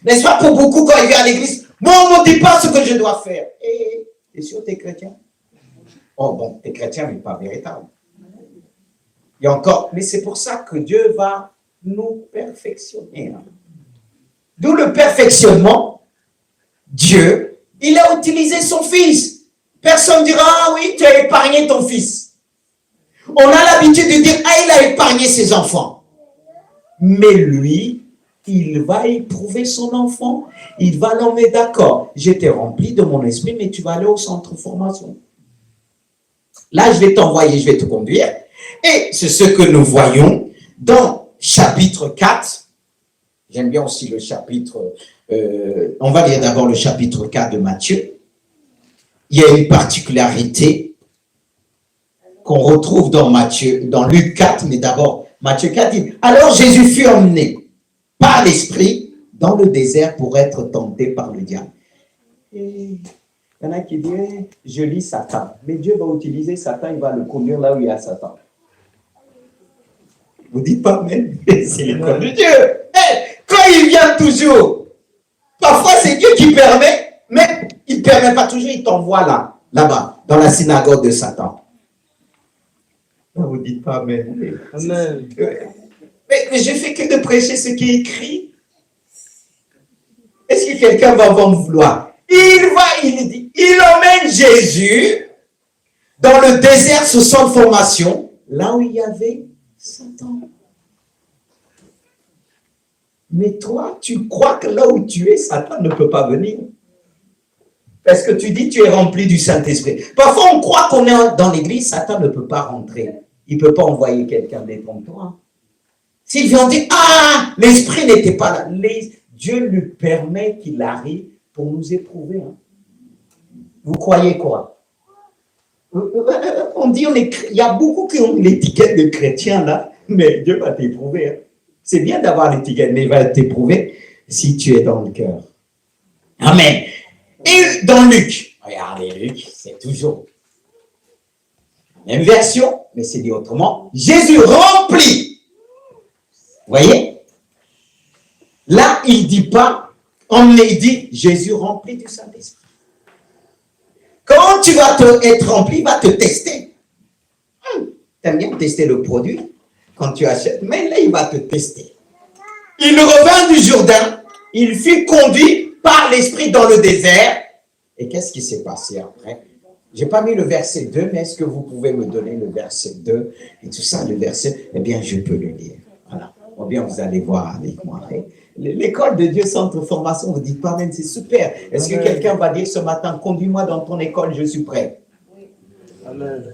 N'est-ce pas pour beaucoup quand il vient à l'église, moi on ne me dit pas ce que je dois faire. Et t'es sûr t'es chrétien? Oh bon, t'es chrétien mais pas véritable. Il y a encore, mais c'est pour ça que Dieu va nous perfectionner. D'où le perfectionnement. Dieu, il a utilisé son fils. Personne ne dira, ah oui, tu as épargné ton fils. On a l'habitude de dire, ah, il a épargné ses enfants. Mais lui, il va éprouver son enfant. Il va l'emmener, d'accord, j'étais rempli de mon esprit, mais tu vas aller au centre de formation. Là, je vais t'envoyer, je vais te conduire. Et c'est ce que nous voyons dans chapitre 4. J'aime bien aussi le chapitre, on va lire d'abord le chapitre 4 de Matthieu. Il y a une particularité qu'on retrouve dans Luc 4, mais d'abord Matthieu 4 dit, alors Jésus fut emmené par l'Esprit dans le désert pour être tenté par le diable. Et il y en a qui disent, je lis Satan, mais Dieu va utiliser Satan, il va le conduire là où il y a Satan. Vous dites pas, mais c'est l'école de Dieu. Quand il vient toujours, parfois c'est Dieu qui permet, mais il ne permet pas toujours, il t'envoie là-bas, dans la synagogue de Satan. Vous ne dites pas amen. Amen. Mais je fais que de prêcher ce qui est écrit. Est-ce que quelqu'un va m'en vouloir? Il emmène Jésus dans le désert sous son formation, là où il y avait Satan. Mais toi, tu crois que là où tu es, Satan ne peut pas venir. Parce que tu dis tu es rempli du Saint-Esprit. Parfois, on croit qu'on est dans l'église, Satan ne peut pas rentrer. Il ne peut pas envoyer quelqu'un devant toi. S'il vient dire, ah, l'Esprit n'était pas là. Dieu lui permet qu'il arrive pour nous éprouver. Vous croyez quoi? On dit, il y a beaucoup qui ont l'étiquette de chrétien là, mais Dieu va t'éprouver. C'est bien d'avoir l'étiquette, mais il va t'éprouver si tu es dans le cœur. Amen. Et dans Luc, regardez Luc, c'est toujours même version, mais c'est dit autrement. Jésus rempli. Vous voyez? Là, il ne dit pas, il dit Jésus rempli du Saint-Esprit. Quand tu vas être rempli, il va te tester. Tu aimes bien tester le produit quand tu achètes, mais là, il va te tester. Il revint du Jourdain, il fut conduit par l'Esprit dans le désert. Et qu'est-ce qui s'est passé après? Je n'ai pas mis le verset 2, mais est-ce que vous pouvez me donner le verset 2 et tout ça, le verset? Eh bien, je peux le lire. Voilà. Ou bien, vous allez voir avec moi. L'école de Dieu, centre formation, vous dites pas même, c'est super. Est-ce que quelqu'un va dire ce matin, conduis-moi dans ton école, je suis prêt? Amen.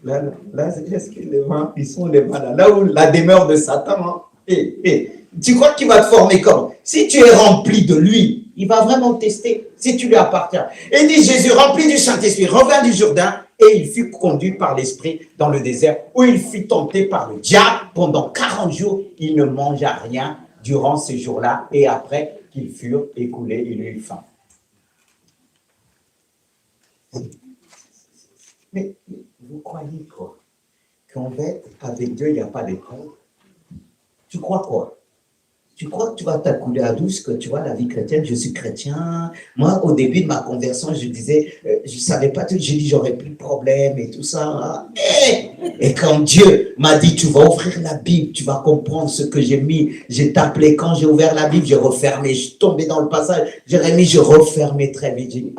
Là, est-ce que les mains, ils sont les mains là où la demeure de Satan, tu crois qu'il va te former comme? Si tu es rempli de lui, il va vraiment tester si tu lui appartiens. Et il dit, Jésus rempli du Saint-Esprit, revint du Jourdain, et il fut conduit par l'Esprit dans le désert, où il fut tenté par le diable. Pendant 40 jours, il ne mangea rien durant ces jours-là, et après qu'ils furent écoulés, il eut faim. Mais vous croyez quoi? Qu'en fait, avec Dieu, il n'y a pas d'école? Tu crois quoi? Tu crois que tu vas t'accouler à douce, que tu vois la vie chrétienne, je suis chrétien. Moi, au début de ma conversion, je disais, je ne savais pas tout, j'ai dit, j'aurais plus de problème et tout ça. Et quand Dieu m'a dit, tu vas ouvrir la Bible, tu vas comprendre ce que j'ai mis. J'ai appelé, quand j'ai ouvert la Bible, j'ai refermé, je suis tombé dans le passage, j'ai remis, je refermais très vite. J'ai dit,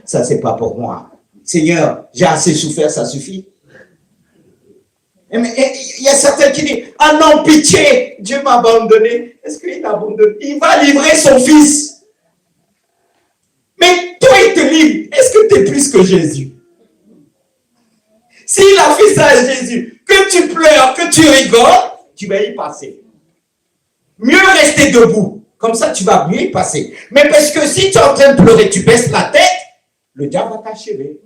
ça, c'est pas pour moi. Seigneur, j'ai assez souffert, ça suffit. Il y a certains qui disent, ah non, pitié, Dieu m'a abandonné. Est-ce qu'il a abandonné? Il va livrer son fils. Mais toi, il te livre. Est-ce que tu es plus que Jésus? S'il a fait ça à Jésus, que tu pleures, que tu rigoles, tu vas y passer. Mieux rester debout. Comme ça, tu vas mieux y passer. Mais parce que si tu es en train de pleurer, tu baisses la tête, le diable va t'achever.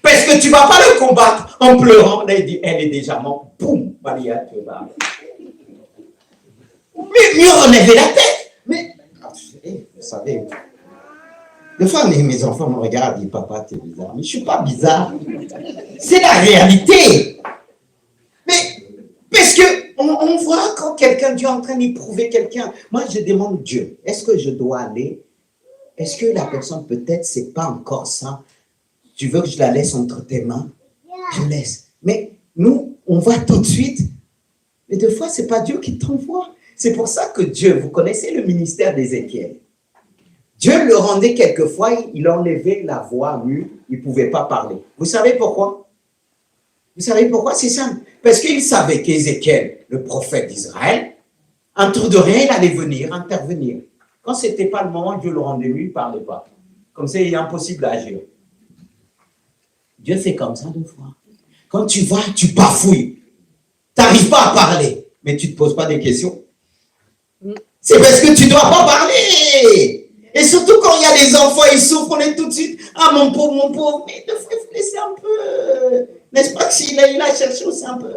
Parce que tu ne vas pas le combattre en pleurant. Là, il dit, elle est déjà morte. Boum, Maria, tu vas. Mais mieux relever la tête. Mais Vous savez, des fois, mes enfants me regardent et disent, papa, t'es bizarre. Mais je ne suis pas bizarre. C'est la réalité. Mais, parce qu'on voit quand quelqu'un, Dieu est en train d'éprouver quelqu'un. Moi, je demande Dieu, est-ce que je dois aller? Est-ce que la personne, peut-être, c'est pas encore ça? Tu veux que je la laisse entre tes mains? Je laisse. Mais nous, on va tout de suite. Mais des fois, ce n'est pas Dieu qui t'envoie. C'est pour ça que Dieu, vous connaissez le ministère d'Ézéchiel. Dieu le rendait quelquefois, il enlevait la voix mue, il ne pouvait pas parler. Vous savez pourquoi? Vous savez pourquoi? C'est simple. Parce qu'il savait qu'Ézéchiel, le prophète d'Israël, un tour de rien, il allait venir, intervenir. Quand ce n'était pas le moment, Dieu le rendait lui, il ne parlait pas. Comme ça, il est impossible d'agir. Dieu fait comme ça deux fois. Quand tu vas, tu bafouilles. Tu n'arrives pas à parler, mais tu ne te poses pas des questions. C'est parce que tu ne dois pas parler. Et surtout quand il y a des enfants, ils souffrent, on est tout de suite, ah mon pauvre, mais il faut laisser un peu. N'est-ce pas que s'il a cherché aussi un peu?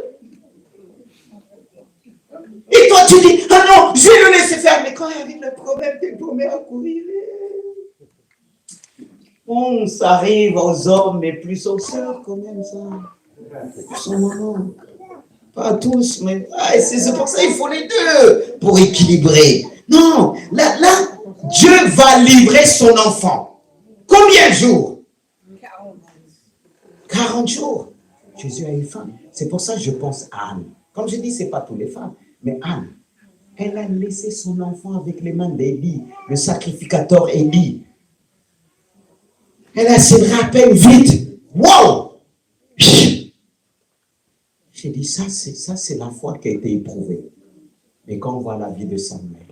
Et toi tu dis, ah non, je vais le laisser faire. Mais quand il y avait le problème, t'es paumé à courir. Bon, ça arrive aux hommes, mais plus aux sœurs quand même, ça. Plus aux mamans. Pas tous, mais c'est pour ça qu'il faut les deux pour équilibrer. Non, là, Dieu va livrer son enfant. Combien de jours? 40 jours. Jésus a eu faim. C'est pour ça que je pense à Anne. Comme je dis, ce n'est pas toutes les femmes, mais Anne, elle a laissé son enfant avec les mains d'Élie, le sacrificateur Élie. Elle a se rappelé vite. Wow! J'ai dit, ça c'est la foi qui a été éprouvée. Mais quand on voit la vie de Samuel,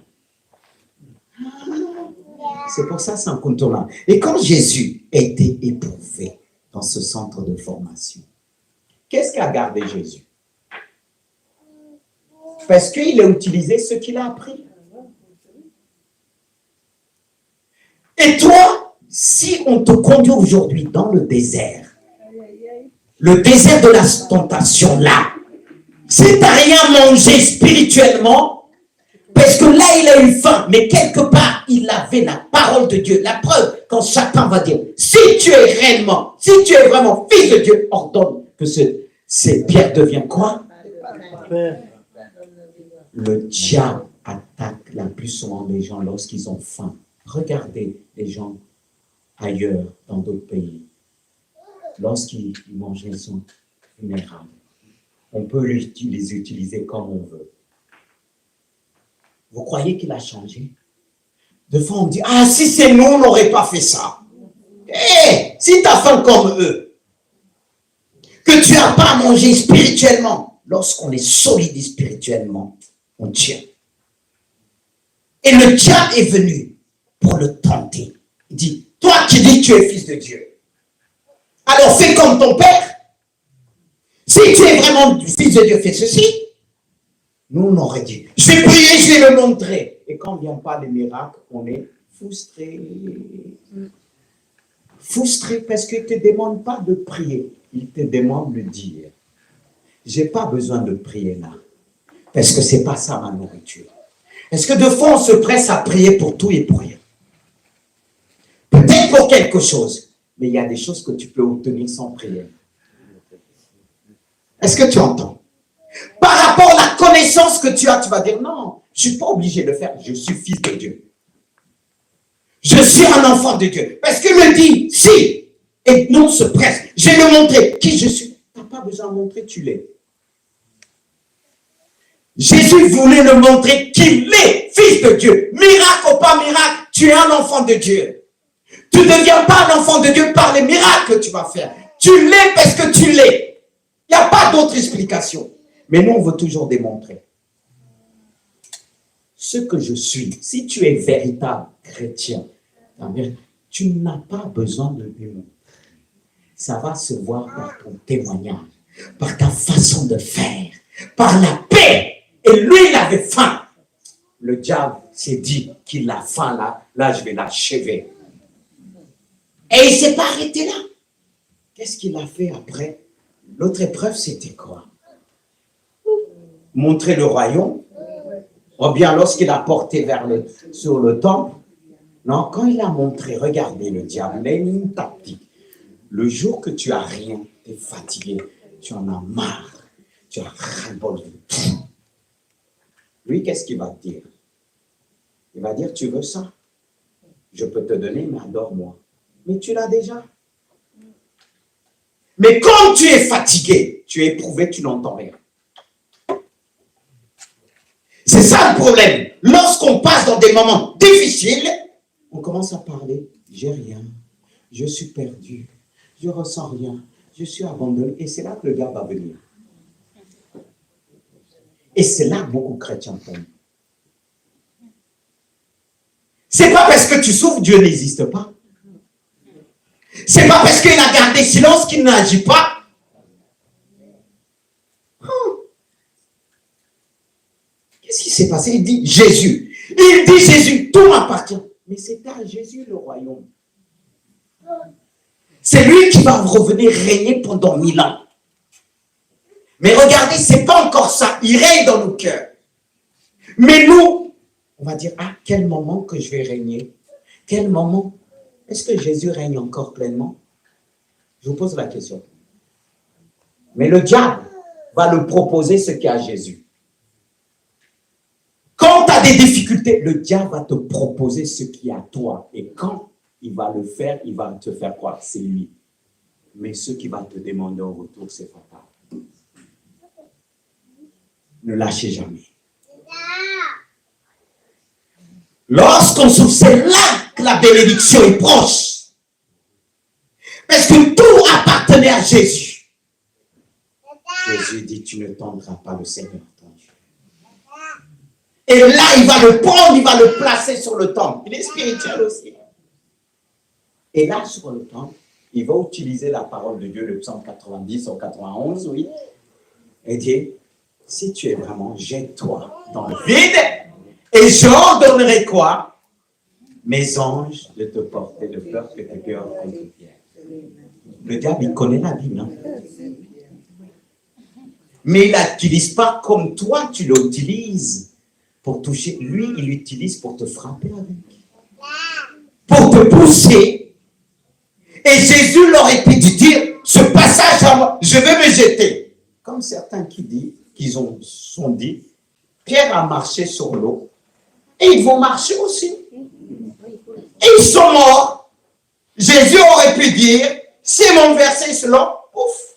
c'est pour ça c'est incontournable. Et quand Jésus a été éprouvé dans ce centre de formation, qu'est-ce qu'a gardé Jésus? Parce qu'il a utilisé ce qu'il a appris. Et toi, si on te conduit aujourd'hui dans le désert de la tentation là, si tu n'as rien mangé spirituellement, parce que là il a eu faim, mais quelque part il avait la parole de Dieu. La preuve, quand chacun va dire, si tu es vraiment fils de Dieu, ordonne que ces pierres deviennent quoi? Le diable attaque la plus souvent les gens lorsqu'ils ont faim. Regardez les gens ailleurs, dans d'autres pays. Lorsqu'ils mangent, ils sont vulnérables. On peut les utiliser comme on veut. Vous croyez qu'il a changé? De fois, on dit, ah, si c'est nous, on n'aurait pas fait ça. Si tu as faim comme eux, que tu n'as pas mangé spirituellement, lorsqu'on est solide spirituellement, on tient. Et le diable est venu pour le tenter. Il dit, toi qui dis que tu es fils de Dieu, alors fais comme ton père. Si tu es vraiment fils de Dieu, fais ceci. Nous, on aurait dit, je vais prier, je vais le montrer. Et quand on ne vient pas des miracles, on est frustré. Frustré parce qu'il ne te demande pas de prier. Il te demande de dire, je n'ai pas besoin de prier là. Parce que ce n'est pas ça ma nourriture. Est-ce que de fois, on se presse à prier pour tout et pour rien? Peut-être pour quelque chose. Mais il y a des choses que tu peux obtenir sans prière. Est-ce que tu entends? Par rapport à la connaissance que tu as, tu vas dire, non, je ne suis pas obligé de le faire, je suis fils de Dieu. Je suis un enfant de Dieu. Parce qu'il me dit, si, et non se presse, je vais le montrer qui je suis. Tu n'as pas besoin de montrer, tu l'es. Jésus voulait le montrer qu'il est fils de Dieu. Miracle ou pas miracle, tu es un enfant de Dieu. Tu ne deviens pas un enfant de Dieu par les miracles que tu vas faire. Tu l'es parce que tu l'es. Il n'y a pas d'autre explication. Mais nous, on veut toujours démontrer. Ce que je suis, si tu es véritable chrétien, tu n'as pas besoin de démontrer. Ça va se voir par ton témoignage, par ta façon de faire, par la paix. Et lui, il avait faim. Le diable s'est dit qu'il a faim là je vais l'achever. Et il ne s'est pas arrêté là. Qu'est-ce qu'il a fait après? L'autre épreuve, c'était quoi? Montrer le royaume. Ou bien lorsqu'il a porté sur le temple, Non, quand il a montré, regardez le diable, il a une tactique. Le jour que tu as rien, tu es fatigué, tu en as marre, tu as ras-le-bol de tout. Lui, qu'est-ce qu'il va te dire? Il va dire, tu veux ça? Je peux te donner, mais adore-moi. Mais tu l'as déjà. Mais quand tu es fatigué, tu es éprouvé, tu n'entends rien. C'est ça le problème. Lorsqu'on passe dans des moments difficiles, on commence à parler. J'ai rien. Je suis perdu. Je ne ressens rien. Je suis abandonné. Et c'est là que le gars va venir. Et c'est là que beaucoup de chrétiens tombent. C'est pas parce que tu souffres, Dieu n'existe pas. C'est pas parce qu'il a gardé silence qu'il n'agit pas. Qu'est-ce qui s'est passé? Il dit Jésus. Il dit Jésus, tout m'appartient. Mais c'est à Jésus le royaume. C'est lui qui va revenir régner pendant 1000 ans. Mais regardez, c'est pas encore ça. Il règne dans nos cœurs. Mais nous, on va dire, ah, quel moment que je vais régner? Quel moment? Est-ce que Jésus règne encore pleinement? Je vous pose la question. Mais le diable va le proposer ce qu'il y a à Jésus. Quand tu as des difficultés, le diable va te proposer ce qui est à toi. Et quand il va le faire, il va te faire croire, c'est lui. Mais ce qu'il va te demander en retour, c'est fatal. Ne lâchez jamais. Lorsqu'on souffre, c'est là que la bénédiction est proche. Parce que tout appartenait à Jésus. Jésus dit, tu ne tendras pas le Seigneur ton Dieu. Et là, il va le prendre, il va le placer sur le temple. Il est spirituel aussi. Et là, sur le temple, il va utiliser la parole de Dieu, le psaume 90 ou 91, oui. Et dit, si tu es vraiment, jette-toi dans le vide, et j'ordonnerai quoi? Mes anges de te porter de peur que tes cœurs contre-pierre. Le diable, il connaît la Bible. Hein? Mais il ne l'utilise pas comme toi, tu l'utilises pour toucher. Lui, il l'utilise pour te frapper avec. Pour te pousser. Et Jésus leur aurait pu dire, ce passage à moi, je vais me jeter. Comme certains qui sont dit, Pierre a marché sur l'eau. Et ils vont marcher aussi. Et ils sont morts. Jésus aurait pu dire, c'est mon verset selon, ouf.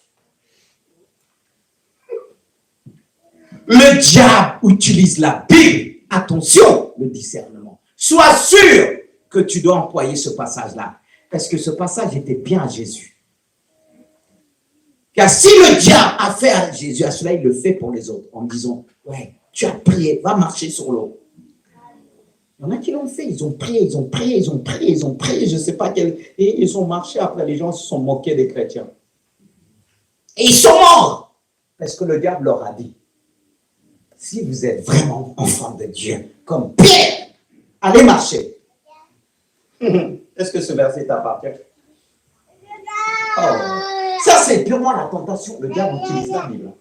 Le diable utilise la Bible. Attention, le discernement. Sois sûr que tu dois employer ce passage-là. Parce que ce passage était bien à Jésus. Car si le diable a fait à Jésus à cela, il le fait pour les autres. En disant, ouais, tu as prié, va marcher sur l'eau. Il y en a qui l'ont fait, ils ont prié, je ne sais pas quel. Et ils ont marché après, les gens se sont moqués des chrétiens. Et ils sont morts. Parce que le diable leur a dit, si vous êtes vraiment enfant de Dieu, comme Pierre, allez marcher. Est-ce que ce verset t'appartient? Oh. Ça, c'est purement la tentation. Le diable utilise la Bible.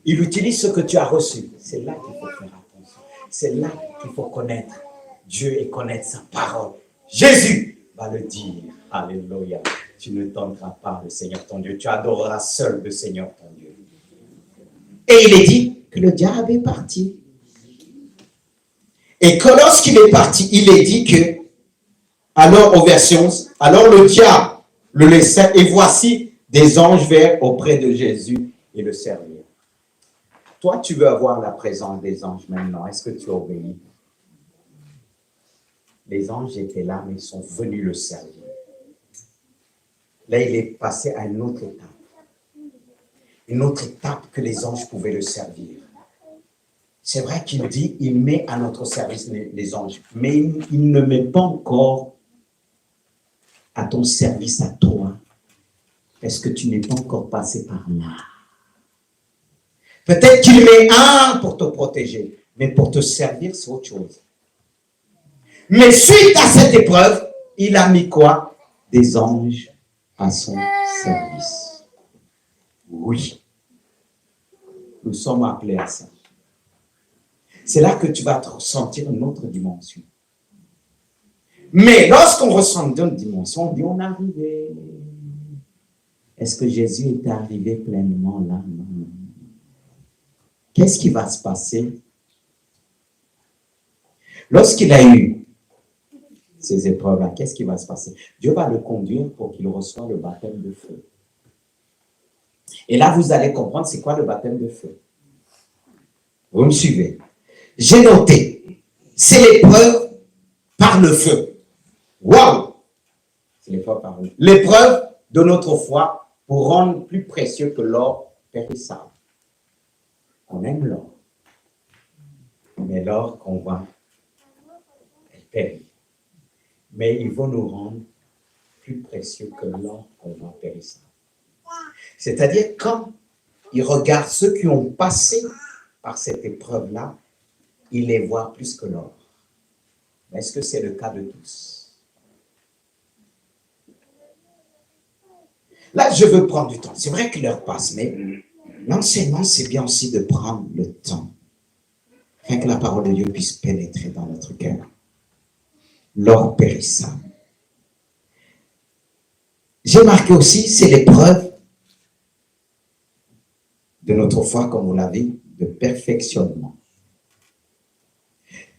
Il utilise ce que tu as reçu. C'est là qu'il faut faire attention. C'est là qu'il faut connaître Dieu et connaître sa parole. Jésus va le dire. Alléluia. Tu ne tenteras pas le Seigneur ton Dieu. Tu adoreras seul le Seigneur ton Dieu. Et il est dit que le diable est parti. Et que lorsqu'il est parti, il est dit que, alors au verset 11, alors le diable le laissa et voici des anges vinrent auprès de Jésus et le servirent. Toi, tu veux avoir la présence des anges maintenant. Est-ce que tu obéis? Les anges étaient là, mais ils sont venus le servir. Là, il est passé à une autre étape. Une autre étape que les anges pouvaient le servir. C'est vrai qu'il dit, il met à notre service les anges, mais il ne met pas encore à ton service à toi, parce que tu n'es pas encore passé par là. Peut-être qu'il met un pour te protéger, mais pour te servir, c'est autre chose. Mais suite à cette épreuve, il a mis quoi? Des anges à son service. Oui. Nous sommes appelés à ça. C'est là que tu vas te ressentir une autre dimension. Mais lorsqu'on ressent d'une dimension, on dit on est arrivé. Est-ce que Jésus est arrivé pleinement là? Non. Qu'est-ce qui va se passer? Lorsqu'il a eu ces épreuves-là, qu'est-ce qui va se passer? Dieu va le conduire pour qu'il reçoive le baptême de feu. Et là, vous allez comprendre c'est quoi le baptême de feu. Vous me suivez? J'ai noté, c'est l'épreuve par le feu. Waouh! C'est l'épreuve par le feu. L'épreuve de notre foi pour rendre plus précieux que l'or périssable. On aime l'or. Mais l'or qu'on voit, elle périt. Mais il va nous rendre plus précieux que l'or qu'on voit périssable. C'est-à-dire, quand il regarde ceux qui ont passé par cette épreuve-là, il les voit plus que l'or. Mais est-ce que c'est le cas de tous? Là, je veux prendre du temps. C'est vrai que l'heure passe, mais l'enseignement, c'est bien aussi de prendre le temps afin que la parole de Dieu puisse pénétrer dans notre cœur. L'or périssable. J'ai marqué aussi, c'est l'épreuve de notre foi, comme vous l'avez dit, de perfectionnement.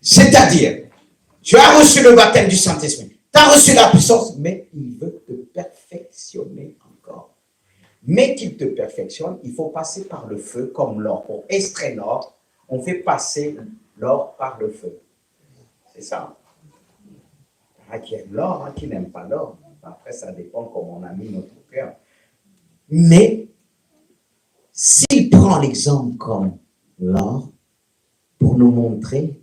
C'est-à-dire, tu as reçu le baptême du Saint-Esprit, tu as reçu la puissance, mais il veut te perfectionner encore. Mais qu'il te perfectionne, il faut passer par le feu comme l'or. Pour extraire l'or, on fait passer l'or par le feu. C'est ça. Il y en a qui aiment l'or, qui n'aiment pas l'or. Après, ça dépend comment on a mis notre cœur. Mais, s'il prend l'exemple comme l'or, pour nous montrer,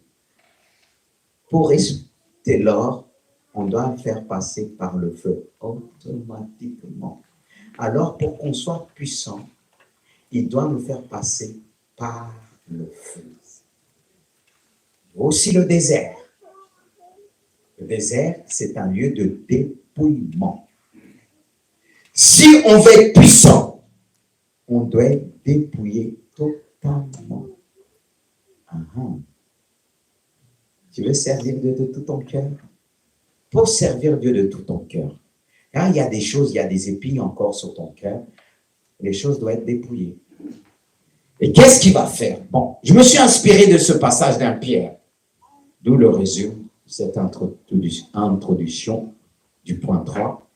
pour rester l'or, on doit le faire passer par le feu automatiquement. Alors, pour qu'on soit puissant, il doit nous faire passer par le feu. Aussi le désert. Le désert, c'est un lieu de dépouillement. Si on veut être puissant, on doit être dépouillé totalement. Tu veux servir Dieu de tout ton cœur? Pour servir Dieu de tout ton cœur, quand il y a des choses, il y a des épines encore sur ton cœur, les choses doivent être dépouillées. Et qu'est-ce qu'il va faire? Bon, je me suis inspiré de ce passage d'un Pierre, d'où le résumé de cette introduction du point 3,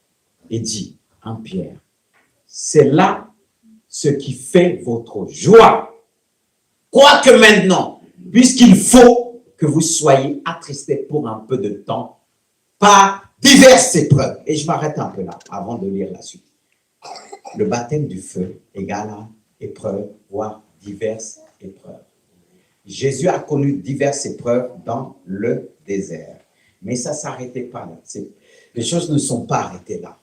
et dit, un Pierre, c'est là ce qui fait votre joie. Quoique maintenant, puisqu'il faut que vous soyez attristés pour un peu de temps par diverses épreuves. Et je m'arrête un peu là, avant de lire la suite. Le baptême du feu égale à épreuve, voire diverses épreuves. Jésus a connu diverses épreuves dans le désert. Mais ça ne s'arrêtait pas là. Les choses ne sont pas arrêtées là.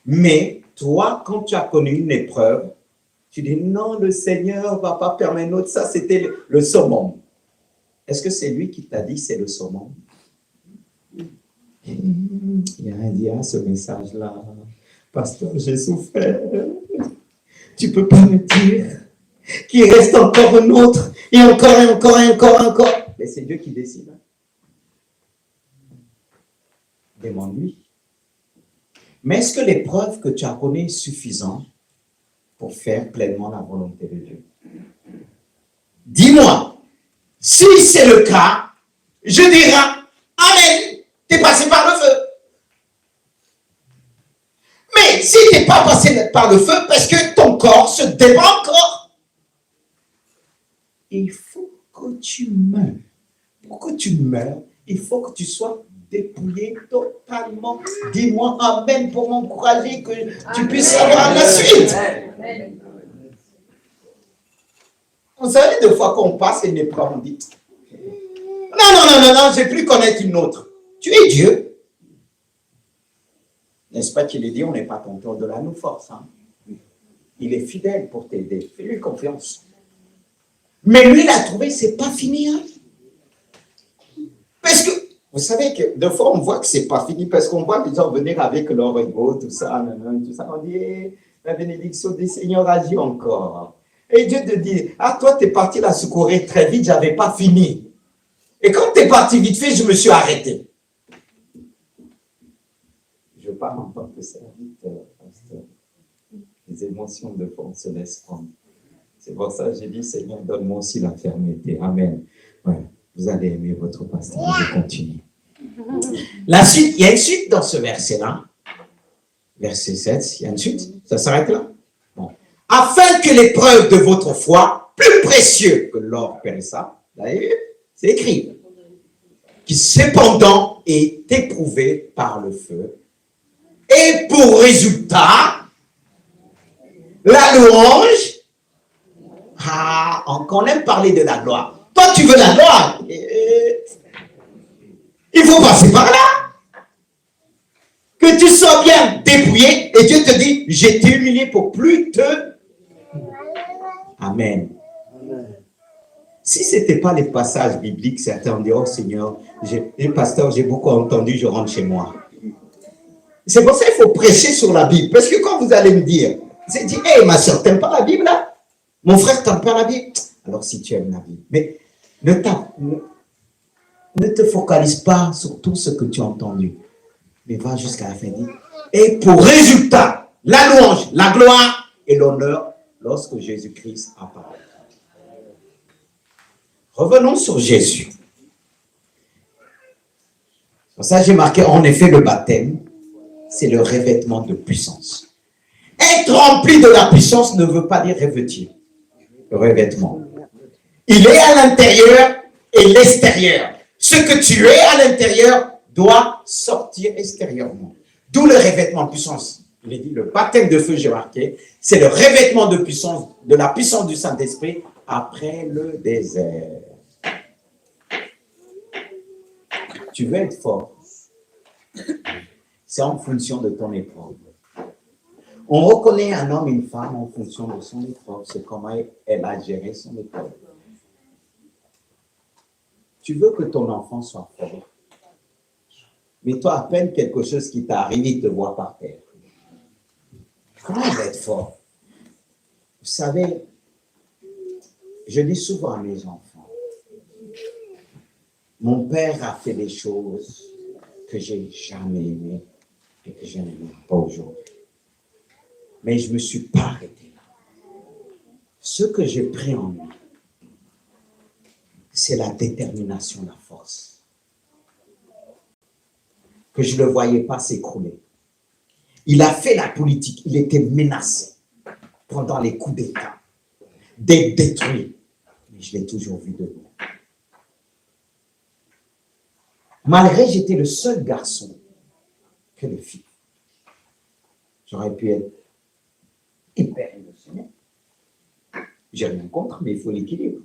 Mais toi, quand tu as connu une épreuve, tu dis non, le Seigneur ne va pas permettre notre. Ça, c'était le summum. Est-ce que c'est lui qui t'a dit c'est le summum? Il a dit à ce message-là, pasteur, j'ai souffert. Tu ne peux pas me dire qu'il reste encore un autre, et encore, et encore, et encore, et encore. Mais c'est Dieu qui décide. Demande-lui. Mais est-ce que l'épreuve que tu as connue est suffisante pour faire pleinement la volonté de Dieu? Dis-moi, si c'est le cas, je dirai Amen, tu es passé par le feu. Mais si tu n'es pas passé par le feu, parce que ton corps se débat encore, il faut que tu meurs. Pour que tu meurs, il faut que tu sois dépouillé totalement. Dis-moi Amen pour m'encourager que tu puisses avoir la suite. Vous savez, des fois qu'on passe une épreuve, on dit non, je ne vais plus connaître une autre. Tu es Dieu. N'est-ce pas qu'il est dit, on n'est pas content de la nous force. Hein? Il est fidèle pour t'aider. Fais-lui confiance. Mais lui, il a trouvé, c'est pas fini. Hein? Parce que, vous savez que des fois, on voit que c'est pas fini parce qu'on voit les gens venir avec leur ego, tout ça. On dit, la bénédiction du Seigneur agit encore. Et Dieu te dit, toi, tu es parti la secourir très vite, j'avais pas fini. Et quand tu es parti vite fait, je me suis arrêté. parle en tant que serviteur, pasteur. Les émotions de fond se laissent prendre. C'est pour ça que j'ai dit, Seigneur, donne-moi aussi la fermeté. Amen. Ouais, vous allez aimer votre pasteur. Je continue. La suite, il y a une suite dans ce verset-là. Verset 7, il y a une suite. Ça s'arrête là. Bon. Afin que l'épreuve de votre foi, plus précieux que l'or périssable, c'est écrit, qui cependant est éprouvé par le feu, et pour résultat, la louange. Ah, on aime parler de la gloire. Toi, tu veux la gloire. Il faut passer par là. Que tu sois bien dépouillé et Dieu te dit, j'ai été humilié pour plus te... Amen. Si ce n'était pas les passages bibliques, certains diront, oh Seigneur, pasteur, j'ai beaucoup entendu, je rentre chez moi. C'est pour ça qu'il faut prêcher sur la Bible. Parce que quand vous allez me dire, c'est dit, hé, ma soeur, t'aimes pas la Bible là? Mon frère, t'aimes pas la Bible? Alors si tu aimes la Bible, mais ne te focalise pas sur tout ce que tu as entendu. Mais va jusqu'à la fin. Et pour résultat, la louange, la gloire et l'honneur lorsque Jésus-Christ apparaît. Revenons sur Jésus. Pour ça, j'ai marqué, en effet, le baptême, c'est le revêtement de puissance. Être rempli de la puissance ne veut pas dire revêtir. Le revêtement. Il est à l'intérieur et l'extérieur. Ce que tu es à l'intérieur doit sortir extérieurement. D'où le revêtement de puissance. Il est dit, le baptême de feu, j'ai marqué, c'est le revêtement de puissance, de la puissance du Saint-Esprit après le désert. Tu veux être fort. C'est en fonction de ton épreuve. On reconnaît un homme et une femme en fonction de son épreuve. C'est comment elle a géré son épreuve. Tu veux que ton enfant soit fort. Mais toi, à peine quelque chose qui t'arrive, il te voit par terre. Comment il va être fort? Vous savez, je dis souvent à mes enfants, mon père a fait des choses que j'ai jamais aimées et que je n'aime pas aujourd'hui. Mais je ne me suis pas arrêté là. Ce que j'ai pris en lui, c'est la détermination, la force. Que je ne le voyais pas s'écrouler. Il a fait la politique, il était menacé pendant les coups d'État, d'être détruit. Mais je l'ai toujours vu debout. Malgré, j'étais le seul garçon que les filles. J'aurais pu être hyper émotionnel. J'ai rien contre, mais il faut l'équilibre.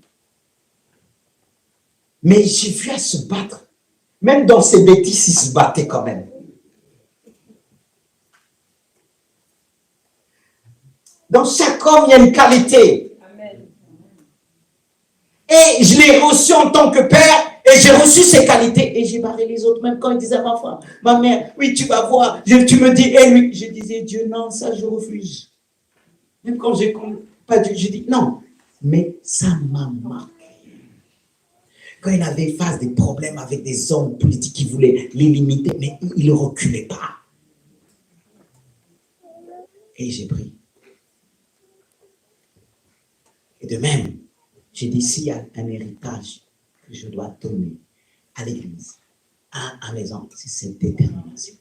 Mais j'ai vu à se battre. Même dans ses bêtises, il se battait quand même. Dans chaque homme, il y a une qualité. Amen. Et je l'ai reçu en tant que père, et j'ai reçu ses qualités, et j'ai barré les autres, même quand il disait à ma femme, ma mère, oui, tu vas voir, tu me dis, et lui, je disais, Dieu, non, ça, je refuse. Même quand j'ai pas Dieu, je dis, non, mais ça m'a marqué. Quand il avait face des problèmes avec des hommes politiques qui voulaient les limiter, mais il ne reculait pas. Et j'ai pris. Et de même, j'ai dit, s'il y a un héritage que je dois donner à l'Église, à mes enfants, c'est cette détermination.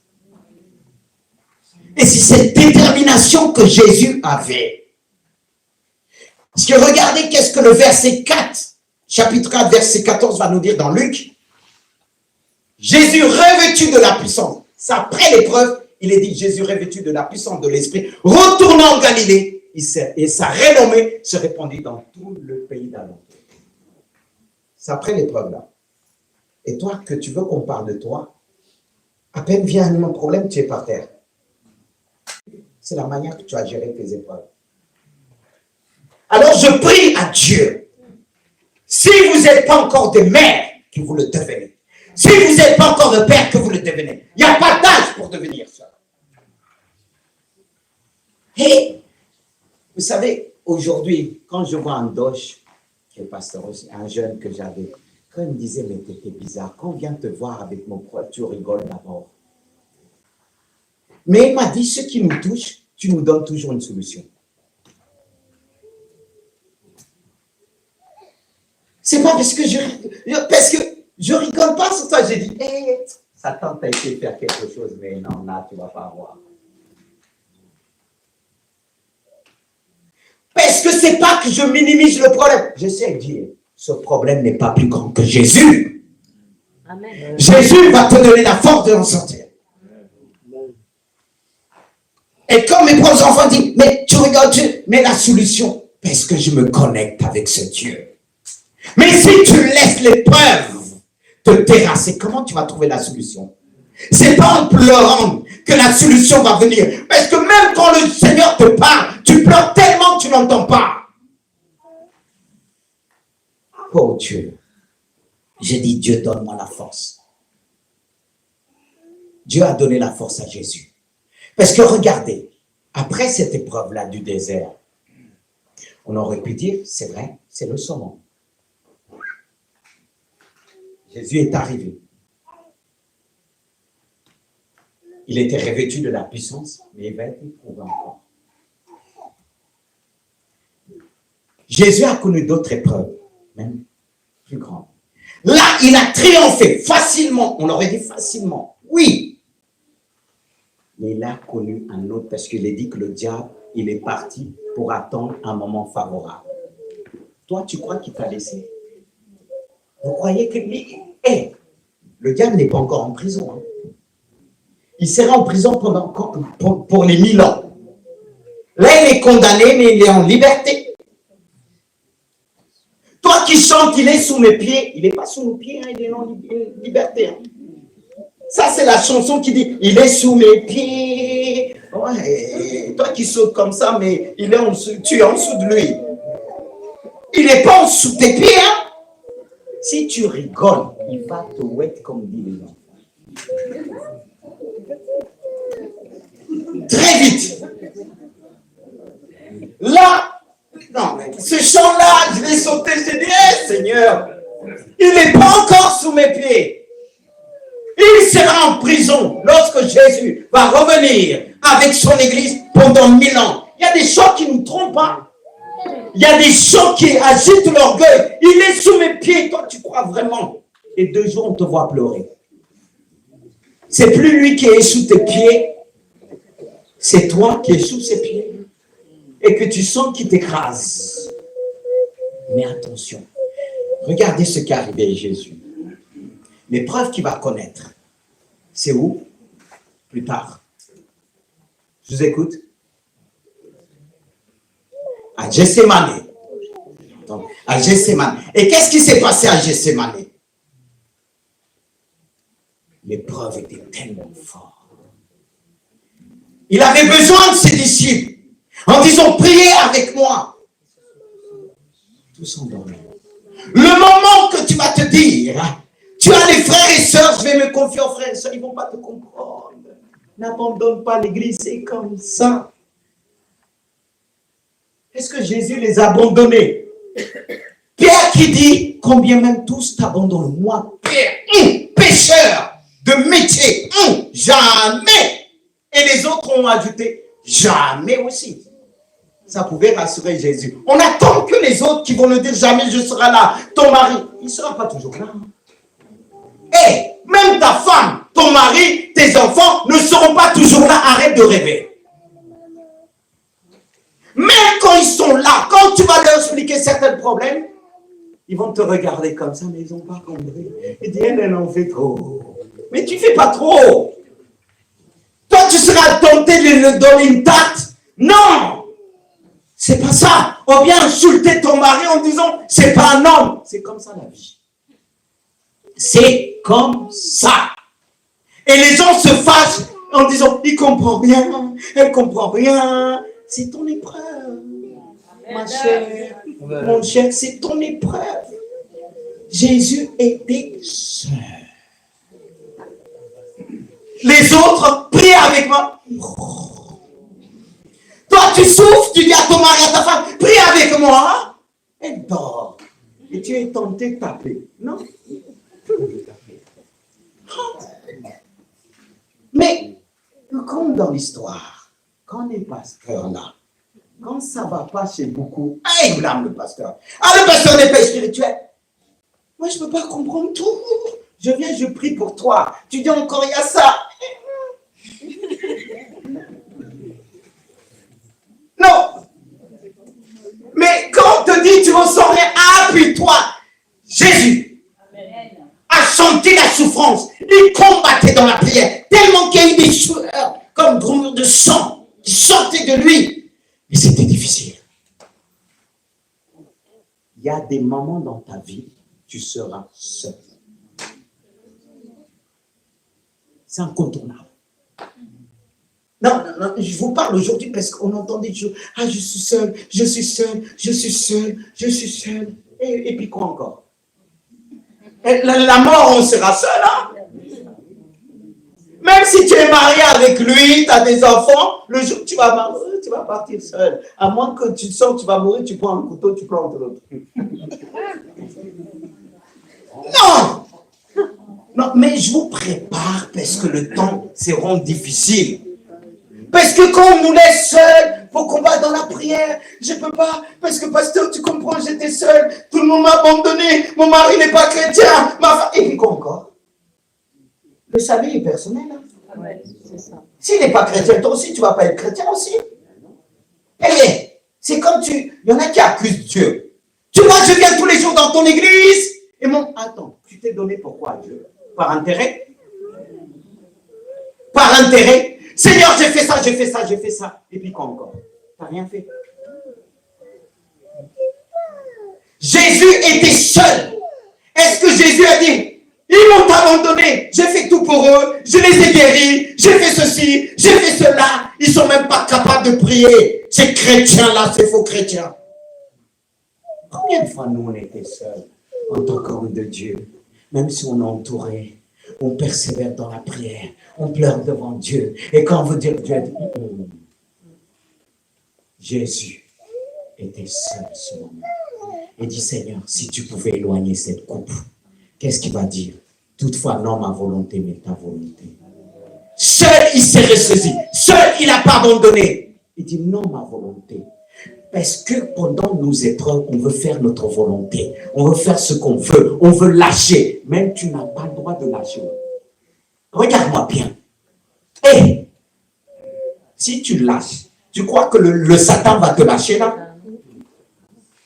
Et c'est cette détermination que Jésus avait. Parce que regardez qu'est-ce que le verset 4, chapitre 4, verset 14 va nous dire dans Luc. Jésus revêtu de la puissance. C'est après l'épreuve, il est dit, Jésus revêtu de la puissance de l'Esprit, retournant en Galilée, et sa renommée se répandit dans tout le pays d'alentour. C'est après l'épreuve là. Et toi, que tu veux qu'on parle de toi, à peine vient un problème, tu es par terre. C'est la manière que tu as géré tes épreuves. Alors je prie à Dieu, si vous n'êtes pas encore des mères, que vous le devenez. Si vous n'êtes pas encore de père, que vous le devenez. Il n'y a pas d'âge pour devenir ça. Et vous savez, aujourd'hui, quand je vois un doge, qui est pasteur aussi, un jeune que j'avais, quand il me disait, mais t'étais bizarre, quand on vient te voir avec mon poids, tu rigoles d'abord. Mais il m'a dit, ce qui nous touche, tu nous donnes toujours une solution. C'est pas parce que je rigole pas sur toi. J'ai dit, hey, Satan t'a essayé de faire quelque chose, mais non, là, tu vas pas avoir. Parce que c'est pas que je minimise le problème. Je sais dire, ce problème n'est pas plus grand que Jésus. Amen. Jésus va te donner la force de l'en sortir. Et comme mes propres enfants disent, mais tu regardes Dieu, mais la solution, parce que je me connecte avec ce Dieu. Mais si tu laisses l'épreuve te terrasser, comment tu vas trouver la solution? C'est pas en pleurant que la solution va venir. Parce que même quand le Seigneur te parle, tu pleures tellement que tu n'entends pas. Oh Dieu, j'ai dit, Dieu, donne-moi la force. Dieu a donné la force à Jésus. Parce que regardez, après cette épreuve-là du désert, on aurait pu dire, c'est vrai, c'est le saumon. Jésus est arrivé. Il était revêtu de la puissance, mais il va être éprouvé encore. Jésus a connu d'autres épreuves, même plus grandes. Là, il a triomphé facilement. On aurait dit facilement, oui. Mais il a connu un autre, parce qu'il est dit que le diable, il est parti pour attendre un moment favorable. Toi, tu crois qu'il t'a laissé? Vous croyez que le diable n'est pas encore en prison. Hein? Il sera en prison pour les 1000 ans. Là, il est condamné, mais il est en liberté. Toi qui chantes, il est sous mes pieds. Il n'est pas sous nos pieds, hein, il est en liberté. Hein. Ça, c'est la chanson qui dit, il est sous mes pieds. Ouais, toi qui sautes comme ça, mais il est en dessous, tu es en dessous de lui. Il n'est pas en dessous de tes pieds. Hein? Si tu rigoles, il va te ouette comme dit les gens. Très vite. Là, non, mais ce chant-là, je l'ai sauté, j'ai dit, Seigneur, il n'est pas encore sous mes pieds. Il sera en prison lorsque Jésus va revenir avec son église pendant 1000 ans. Il y a des chants qui nous trompent pas. Il y a des chants qui agitent l'orgueil. Il est sous mes pieds. Toi, tu crois vraiment. Et 2 jours, on te voit pleurer. C'est plus lui qui est sous tes pieds. C'est toi qui es sous ses pieds. Et que tu sens qu'il t'écrase. Mais attention. Regardez ce qui est arrivé à Jésus. L'épreuve qu'il va connaître. C'est où? Plus tard. Je vous écoute. À Gethsémane. Donc, à Gethsémane. Et qu'est-ce qui s'est passé à Gethsémane? L'épreuve était tellement forte. Il avait besoin de ses disciples en disant, priez avec moi. Tous endormis. Le moment que tu vas te dire, tu as les frères et sœurs, je vais me confier aux frères et sœurs, ils ne vont pas te comprendre. N'abandonne pas l'église, c'est comme ça. Est-ce que Jésus les a abandonnés? Pierre qui dit, combien même tous t'abandonnent, moi, Pierre, pécheur de métier, jamais. Et les autres ont ajouté, jamais aussi. Ça pouvait rassurer Jésus. On attend que les autres qui vont nous dire, jamais je serai là. Ton mari, il ne sera pas toujours là. Et même ta femme, ton mari, tes enfants ne seront pas toujours là. Arrête de rêver. Même quand ils sont là, quand tu vas leur expliquer certains problèmes, ils vont te regarder comme ça, mais ils n'ont pas compris. Ils disent, elle en fait trop. Mais tu ne fais pas trop. Toi, tu seras tenté de lui donner une tarte. Non! C'est pas ça. On vient insulter ton mari en disant, c'est pas un homme. C'est comme ça la vie. C'est comme ça. Et les gens se fâchent en disant, il comprend rien, elle comprend rien. C'est ton épreuve, ma chère, mon cher, c'est ton épreuve. Jésus était seul. Les autres, prient avec moi. Toi, tu souffres, tu dis à ton mari, à ta femme, prie avec moi. Elle dort. Et tu es tenté de taper. Non? Mais comme dans l'histoire, quand les pasteurs là, quand ça ne va pas chez beaucoup, il blâme le pasteur. Le pasteur n'est pas spirituel. Moi, je ne peux pas comprendre tout. Je viens, je prie pour toi. Tu dis encore, il y a ça. Non. Mais quand on te dit, tu ressens rien, appuie-toi. Jésus a senti la souffrance. Il combattait dans la prière. Tellement qu'il y a eu des sueurs, comme grumeur de sang, qui sortaient de lui. Et c'était difficile. Il y a des moments dans ta vie, tu seras seul. C'est incontournable. Non, je vous parle aujourd'hui parce qu'on entend des choses. Je suis seul, je suis seul, je suis seul, je suis seul. Et puis quoi encore? La mort, on sera seul, hein? Même si tu es marié avec lui, tu as des enfants, le jour où tu vas mourir, tu vas partir seul. À moins que tu sens que tu vas mourir, tu prends un couteau, tu plantes l'autre. Non! Non, mais je vous prépare parce que le temps se rend difficile. Parce que quand on nous laisse seuls, il faut qu'on va dans la prière. Je ne peux pas, parce que pasteur, tu comprends, j'étais seul. Tout le monde m'a abandonné. Mon mari n'est pas chrétien. Ma femme... Et puis quoi encore? Le salut est personnel. Hein? Ouais, c'est ça. S'il n'est pas chrétien, toi aussi, tu ne vas pas être chrétien aussi. Eh bien, c'est comme il y en a qui accusent Dieu. Tu vois, je viens tous les jours dans ton église. Et attends, tu t'es donné pourquoi à Dieu? Par intérêt? Par intérêt? Seigneur, j'ai fait ça, j'ai fait ça, j'ai fait ça. Et puis quoi encore? Tu n'as rien fait. Jésus était seul. Est-ce que Jésus a dit, ils m'ont abandonné, j'ai fait tout pour eux, je les ai guéris, j'ai fait ceci, j'ai fait cela. Ils ne sont même pas capables de prier. Ces chrétiens-là, ces faux chrétiens. Combien de fois nous on était seuls en tant qu'homme de Dieu? Même si on est entouré, on persévère dans la prière, on pleure devant Dieu. Et quand on veut dire Dieu, Jésus était seul ce moment. Et dit, Seigneur, si tu pouvais éloigner cette coupe, qu'est-ce qu'il va dire? Toutefois, non ma volonté, mais ta volonté. Seul, il s'est ressaisi. Seul, il n'a pas abandonné. Il dit, non ma volonté. Parce que pendant nos épreuves, on veut faire notre volonté. On veut faire ce qu'on veut. On veut lâcher. Même tu n'as pas le droit de lâcher. Regarde-moi bien. Si tu lâches, tu crois que le Satan va te lâcher là?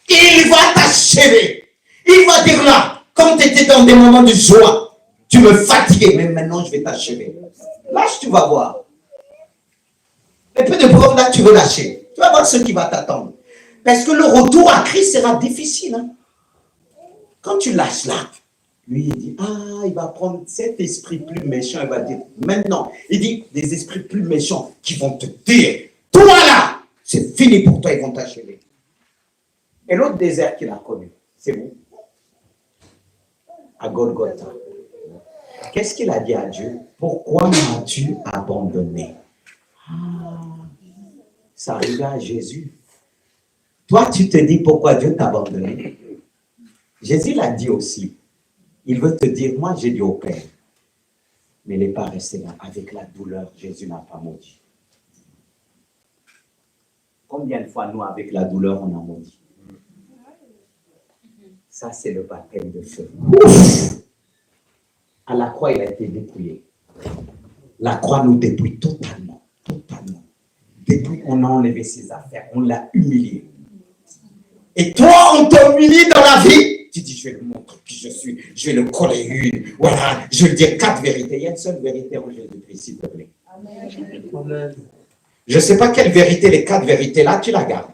Il va t'achever. Il va dire là, quand tu étais dans des moments de joie, tu me fatiguais, mais maintenant je vais t'achever. Lâche, tu vas voir. Et peu de preuves là, tu veux lâcher. Tu vas voir ce qui va t'attendre. Parce que le retour à Christ sera difficile. Hein? Quand tu lâches là, lui il dit, il va prendre cet esprit plus méchant, il va dire, maintenant, il dit, des esprits plus méchants qui vont te dire, toi là, c'est fini pour toi, ils vont t'achever. Et l'autre désert qu'il a connu, c'est vous. À Golgotha. Qu'est-ce qu'il a dit à Dieu? Pourquoi m'as-tu abandonné? Ça arrivait à Jésus. Toi, tu te dis pourquoi Dieu t'a abandonné. Jésus l'a dit aussi. Il veut te dire, moi j'ai dit au Père, mais il n'est pas resté là. Avec la douleur, Jésus n'a pas maudit. Combien de fois, nous, avec la douleur, on a maudit? Ça, c'est le baptême de feu. Ouf! À la croix, il a été dépouillé. La croix nous dépouille totalement. Totalement. Depuis, on a enlevé ses affaires. On l'a humilié. Et toi, on t'humilie dans la vie. Tu dis, je vais lui montrer qui je suis. Je vais le coller une. Voilà, je vais lui dire 4 vérités. Il y a une seule vérité en Jésus-Christ, s'il te plaît. Amen. Je ne sais pas quelle vérité, les 4 vérités-là, tu la gardes.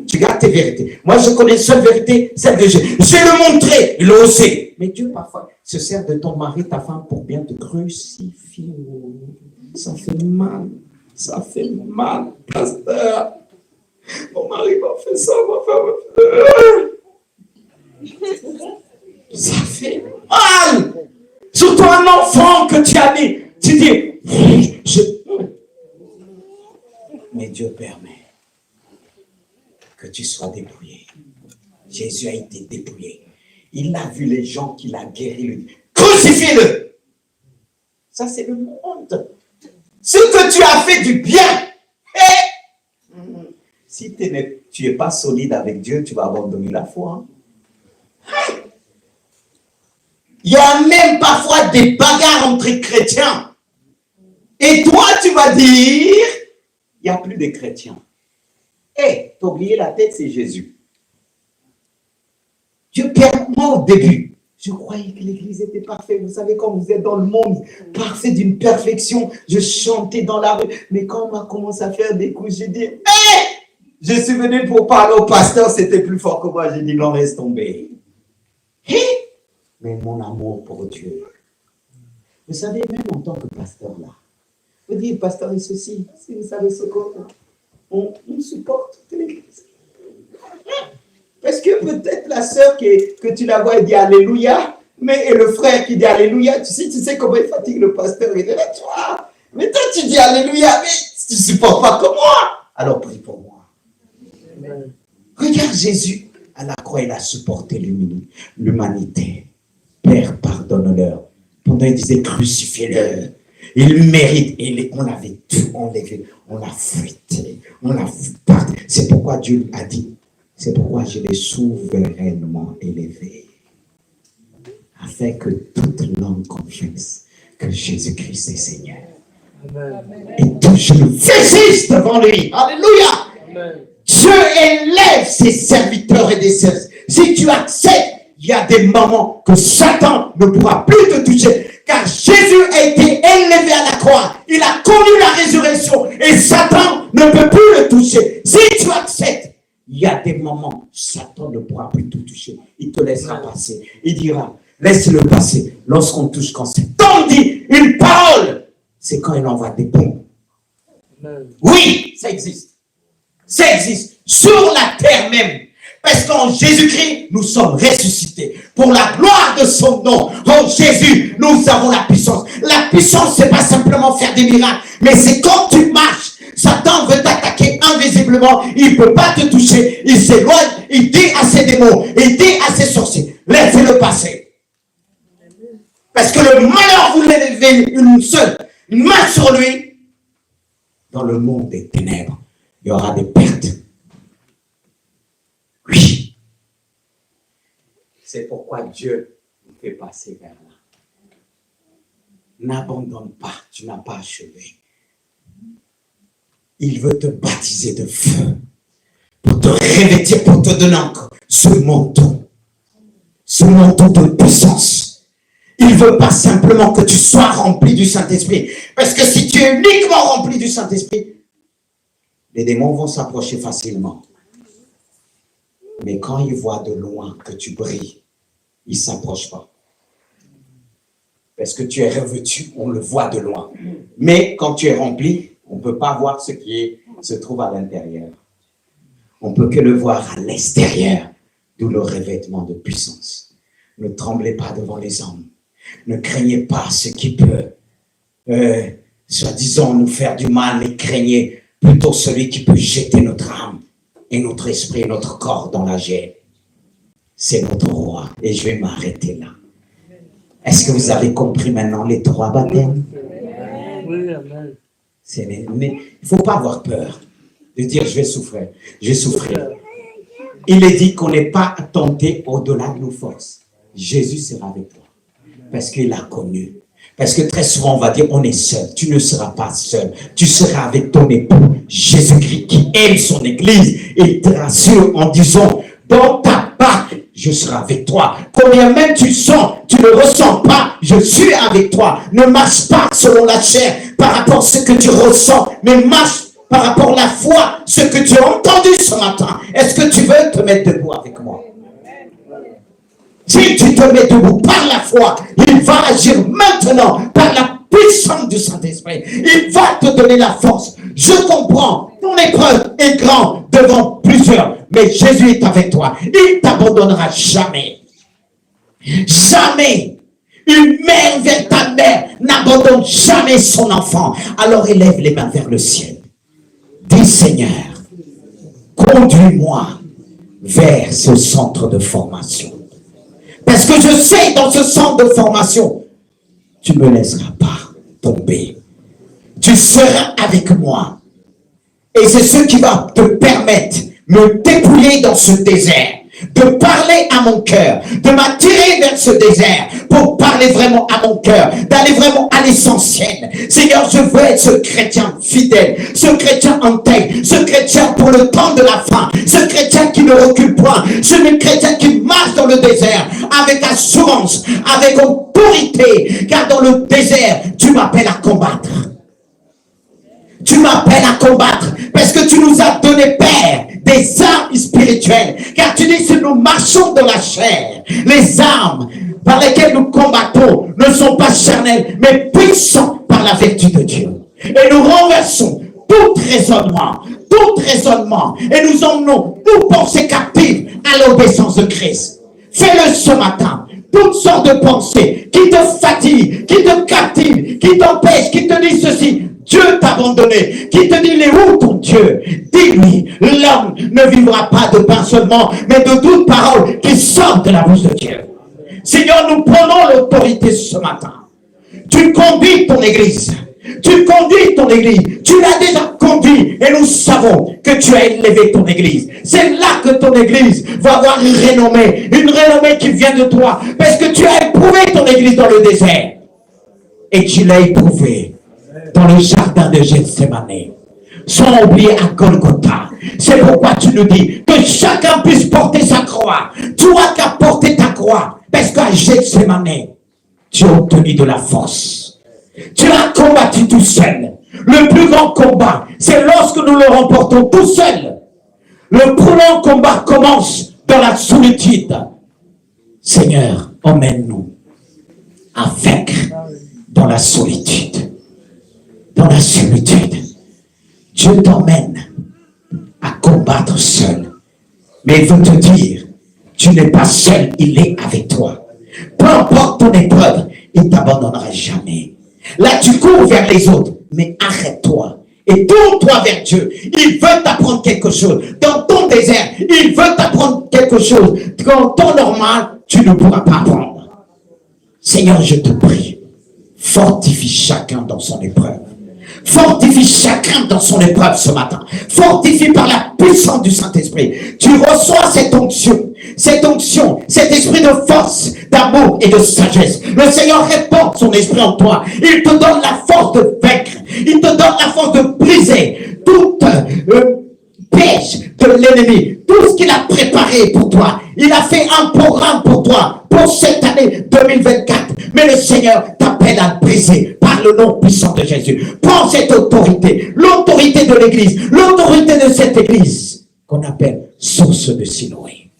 Tu gardes tes vérités. Moi, je connais une seule vérité, celle de Jésus. Je vais le montrer, il l'a osé. Mais Dieu, parfois, se sert de ton mari, ta femme, pour bien te crucifier. Ça fait mal. Ça fait mal, pasteur. Mon mari m'a fait ça, ma femme m'a fait ça. Ça fait mal. Surtout un enfant que tu as mis. Tu dis, mais Dieu permet que tu sois dépouillé. Jésus a été dépouillé. Il a vu les gens qu'il a guéris. Crucifiez-le. Ça, c'est le monde. ce que tu as fait du bien. Et si tu n'es pas solide avec Dieu, tu vas abandonner la foi. Il y a même parfois des bagarres entre chrétiens. Et toi, tu vas dire, il n'y a plus de chrétiens. Hé, t'as oublié la tête, c'est Jésus. Moi, au début, je croyais que l'église était parfaite. Vous savez, quand vous êtes dans le monde, parfait d'une perfection, je chantais dans la rue. Mais quand on m'a commencé à faire des coups, j'ai dit, hé, je suis venu pour parler au pasteur, c'était plus fort que moi. J'ai dit, non, reste tomber. Hé, mais mon amour pour Dieu. Vous savez, même en tant que pasteur là, vous dites, pasteur et ceci, si vous savez ce qu'on supporte toute l'église. Parce que peut-être la sœur que tu la vois, elle dit Alléluia, et le frère qui dit Alléluia, tu sais comment il fatigue le pasteur, il est là, toi. Mais toi, tu dis Alléluia, mais tu ne supportes pas comme moi. Alors prie pour moi. Amen. Regarde Jésus, à la croix, il a supporté l'humanité. Père, pardonne-leur. Pendant il disait crucifiez-le. Il mérite. Et on avait tout enlevé. On l'a fouetté. On l'a fouetté. C'est pourquoi Dieu a dit. C'est pourquoi je l'ai souverainement élevé. Afin que toute langue confesse que Jésus-Christ est Seigneur. Amen. Et tout genou fléchisse devant lui. Alléluia. Amen. Dieu élève ses serviteurs et des services. Si tu acceptes, il y a des moments que Satan ne pourra plus te toucher. Car Jésus a été élevé à la croix. Il a connu la résurrection. Et Satan ne peut plus le toucher. Si tu acceptes, il y a des moments où Satan ne pourra plus te toucher. Il te laissera passer. Il dira, laisse-le passer. Lorsqu'on touche, quand Satan dit une parole, c'est quand il envoie des bombes. Oui, ça existe. Ça existe. Sur la terre même. Parce qu'en Jésus-Christ, nous sommes ressuscités. Pour la gloire de son nom. En Jésus, nous avons la puissance. La puissance, c'est pas simplement faire des miracles. Mais c'est quand tu marches. Satan veut t'attaquer invisiblement. Il ne peut pas te toucher. Il s'éloigne. Il dit à ses démons. Il dit à ses sorciers. Laissez-le passer. Parce que le malheur voulait lever une seule main sur lui. Dans le monde des ténèbres, il y aura des pertes. Oui. C'est pourquoi Dieu nous fait passer vers là. N'abandonne pas. Tu n'as pas achevé. Il veut te baptiser de feu pour te revêtir, pour te donner encore ce manteau de puissance. Il ne veut pas simplement que tu sois rempli du Saint-Esprit. Parce que si tu es uniquement rempli du Saint-Esprit, les démons vont s'approcher facilement. Mais quand ils voient de loin que tu brilles, ils ne s'approchent pas. Parce que tu es revêtu, on le voit de loin. Mais quand tu es rempli, on ne peut pas voir ce qui se trouve à l'intérieur. On ne peut que le voir à l'extérieur, d'où le revêtement de puissance. Ne tremblez pas devant les hommes. Ne craignez pas ce qui peut, soi-disant, nous faire du mal, mais craignez plutôt celui qui peut jeter notre âme et notre esprit et notre corps dans la gêne. C'est notre roi. Et je vais m'arrêter là. Est-ce que vous avez compris maintenant les 3 baptêmes? Oui, amen. Mais il ne faut pas avoir peur de dire je vais souffrir. Je vais souffrir. Il est dit qu'on n'est pas tenté au-delà de nos forces. Jésus sera avec toi. Parce qu'il a connu. Parce que très souvent, on va dire, on est seul. Tu ne seras pas seul. Tu seras avec ton époux, Jésus-Christ, qui aime son église. Et te rassure en disant, dans ta barque, je serai avec toi. Combien même tu sens, tu ne ressens pas, je suis avec toi. Ne marche pas selon la chair, par rapport à ce que tu ressens, mais marche par rapport à la foi, ce que tu as entendu ce matin. Est-ce que tu veux te mettre debout avec moi? Si tu te mets debout par la foi, il va agir maintenant par la puissance du Saint-Esprit. Il va te donner la force. Je comprends, ton épreuve est grande devant plusieurs, mais Jésus est avec toi. Il ne t'abandonnera jamais. Jamais. Une mère vers ta mère n'abandonne jamais son enfant. Alors élève les mains vers le ciel. Dis Seigneur, conduis-moi vers ce centre de formation. Parce que je sais, dans ce centre de formation, tu ne me laisseras pas tomber. tu seras avec moi. Et c'est ce qui va te permettre de me dépouiller dans ce désert, de parler à mon cœur, de m'attirer vers ce désert pour parler vraiment à mon cœur, d'aller vraiment à l'essentiel. Seigneur, je veux être ce chrétien fidèle, ce chrétien intègre, ce chrétien pour le temps de la fin, ce chrétien qui ne recule point, ce chrétien qui marche dans le désert avec assurance, avec autorité, car dans le désert, tu m'appelles à combattre. Tu m'appelles à combattre parce que tu nous as donné, Père, des armes spirituelles. Car tu dis que nous marchons dans la chair. Les armes par lesquelles nous combattons ne sont pas charnelles, mais puissantes par la vertu de Dieu. Et nous renversons tout raisonnement, et nous emmenons toute pensée captive à l'obéissance de Christ. Fais-le ce matin. Toutes sortes de pensées qui te fatiguent, qui te captivent, qui t'empêchent, qui te disent ceci. Dieu t'a abandonné, qui te dit, il est où ton Dieu? Dis-lui, l'homme ne vivra pas de pain seulement, mais de toute parole qui sort de la bouche de Dieu. Seigneur, nous prenons l'autorité ce matin. Tu conduis ton église. Tu conduis ton église. Tu l'as déjà conduit et nous savons que tu as élevé ton église. C'est là que ton église va avoir une renommée qui vient de toi. Parce que tu as éprouvé ton église dans le désert. Et tu l'as éprouvé dans le jardin de Gethsémane, sans oublier à Golgotha. C'est pourquoi tu nous dis que chacun puisse porter sa croix. Toi qui as porté ta croix, parce qu'à Gethsémane, tu as obtenu de la force. Tu as combattu tout seul. Le plus grand combat, c'est lorsque nous le remportons tout seul. Le plus grand combat commence dans la solitude. Seigneur, emmène-nous à vaincre dans la solitude. Dans la solitude, Dieu t'emmène à combattre seul. Mais il veut te dire, tu n'es pas seul, il est avec toi. Peu importe ton épreuve, il ne t'abandonnera jamais. Là, tu cours vers les autres, mais arrête-toi et tourne-toi vers Dieu. Il veut t'apprendre quelque chose. Dans ton désert, il veut t'apprendre quelque chose. Dans ton normal, tu ne pourras pas apprendre. Seigneur, je te prie, fortifie chacun dans son épreuve. Fortifie chacun dans son épreuve ce matin. Fortifie par la puissance du Saint-Esprit. Tu reçois cette onction, cet esprit de force, d'amour et de sagesse. Le Seigneur répand son esprit en toi. Il te donne la force de vaincre. Il te donne la force de briser toute piège de l'ennemi. Tout ce qu'il a préparé pour toi. Il a fait un programme pour toi, pour cette année 2024. Mais le Seigneur t'appelle à le briser par le nom puissant de Jésus. Prends cette autorité, l'autorité de l'église, l'autorité de cette église qu'on appelle source de Siloé.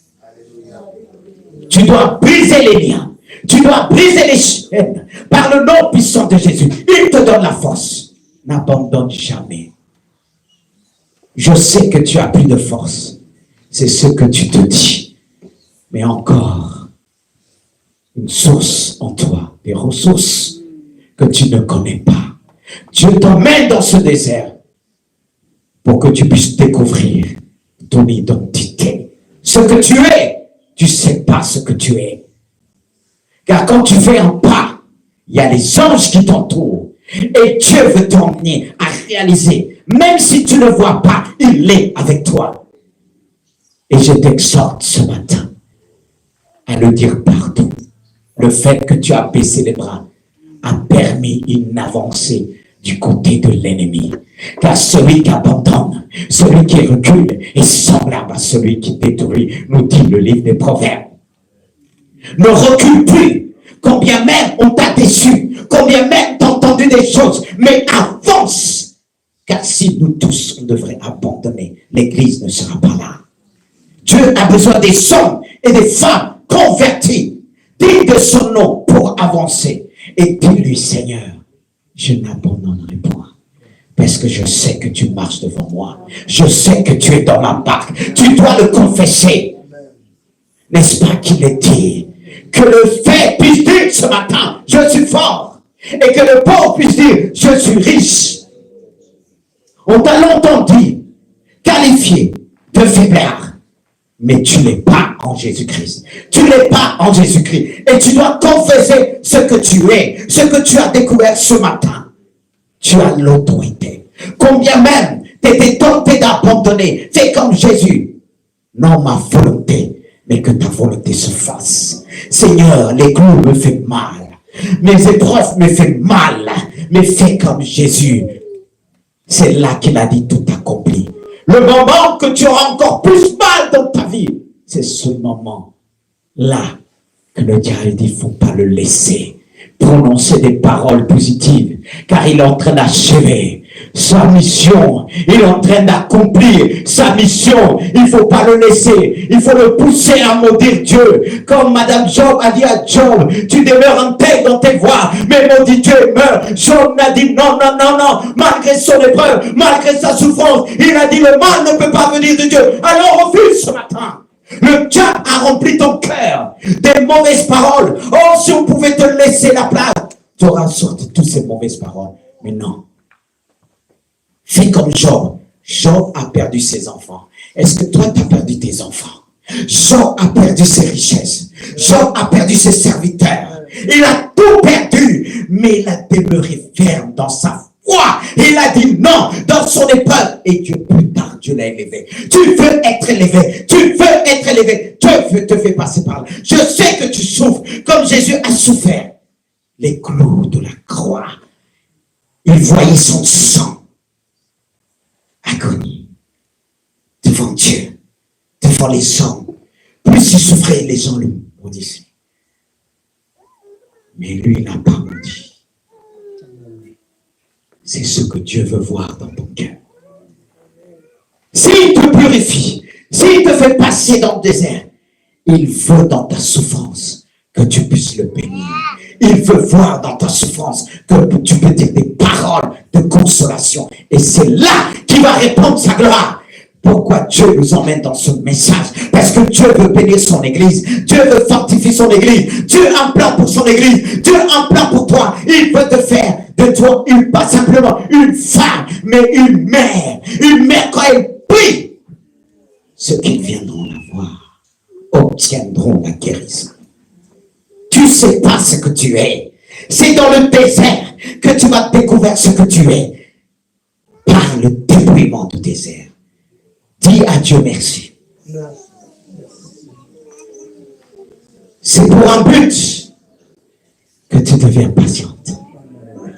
Tu dois briser les liens, tu dois briser les chaînes par le nom puissant de Jésus. Il te donne la force. N'abandonne jamais. Je sais que tu as plus de force. C'est ce que tu te dis. Mais encore, une source en toi, des ressources que tu ne connais pas. Dieu t'emmène dans ce désert pour que tu puisses découvrir ton identité. Ce que tu es, tu ne sais pas ce que tu es. Car quand tu fais un pas, il y a les anges qui t'entourent. Et Dieu veut t'emmener à réaliser, même si tu ne le vois pas, il est avec toi. Et je t'exhorte ce matin à le dire partout. Le fait que tu as baissé les bras a permis une avancée du côté de l'ennemi. Car celui qui abandonne, celui qui recule est semblable à celui qui détruit, nous dit le livre des Proverbes. Ne recule plus, combien même on t'a déçu, combien même t'as entendu des choses, mais avance. Car si nous tous on devrait abandonner, l'église ne sera pas là. Dieu a besoin des hommes et des femmes convertis, dignes de son nom pour avancer. Et dis-lui, Seigneur, je n'abandonnerai point. Parce que je sais que tu marches devant moi. Je sais que tu es dans ma barque. Tu dois le confesser. N'est-ce pas qu'il est dit? Que le fait puisse dire ce matin, je suis fort. Et que le pauvre puisse dire, je suis riche. On t'a longtemps dit, qualifié de faiblard. Mais tu n'es pas en Jésus-Christ. Tu n'es pas en Jésus-Christ. Et tu dois confesser ce que tu es, ce que tu as découvert ce matin. Tu as l'autorité. Combien même t'étais tenté d'abandonner, fais comme Jésus. Non ma volonté, mais que ta volonté se fasse. Seigneur, les clous me font mal. Mes épreuves me font mal. Mais fais comme Jésus. C'est là qu'il a dit tout accompli. Le moment que tu auras encore plus mal dans ta vie, c'est ce moment-là que le diable dit, il ne faut pas le laisser prononcer des paroles positives, car il est en train d'achever sa mission, il est en train d'accomplir sa mission. Il ne faut pas le laisser, il faut le pousser à maudire Dieu, comme Madame Job a dit à Job, tu demeures intègre dans tes voies, mais maudit Dieu meurt. Job n'a dit non, non, non, non, malgré son épreuve, malgré sa souffrance, il a dit le mal ne peut pas venir de Dieu. Alors refuse ce matin. Le diable a rempli ton cœur des mauvaises paroles. Oh, si on pouvait te laisser la place, tu auras sorti toutes ces mauvaises paroles. Mais non. Fais comme Job. Job a perdu ses enfants. Est-ce que toi, tu as perdu tes enfants? Job a perdu ses richesses. Job a perdu ses serviteurs. Il a tout perdu. Mais il a demeuré ferme dans sa foi. Il a dit non dans son épreuve. Et Dieu, plus tard, Dieu l'a élevé. Tu veux être élevé. Tu veux être élevé. Dieu te fait passer par là. Je sais que tu souffres comme Jésus a souffert. Les clous de la croix. Il voyait son sang. Agonie. Devant Dieu. Devant les hommes. Plus il souffrait, les gens le maudissaient. Mais lui n'a pas maudit. C'est ce que Dieu veut voir dans ton cœur. S'il te purifie, s'il te fait passer dans le désert, il veut dans ta souffrance que tu puisses le bénir. Il veut voir dans ta souffrance que tu peux dire des paroles de consolation. Et c'est là qu'il va répondre sa gloire. Pourquoi Dieu nous emmène dans ce message? Parce que Dieu veut bénir son église. Dieu veut fortifier son église. Dieu a un plan pour son église. Dieu a un plan pour toi. Il veut te faire de toi pas simplement une femme, mais une mère. Une mère, quand elle prie, ceux qui viendront la voir obtiendront la guérison. Tu ne sais pas ce que tu es. C'est dans le désert que tu vas découvrir ce que tu es. Par le dépouillement du désert. Dis à Dieu merci. C'est pour un but que tu deviens patiente.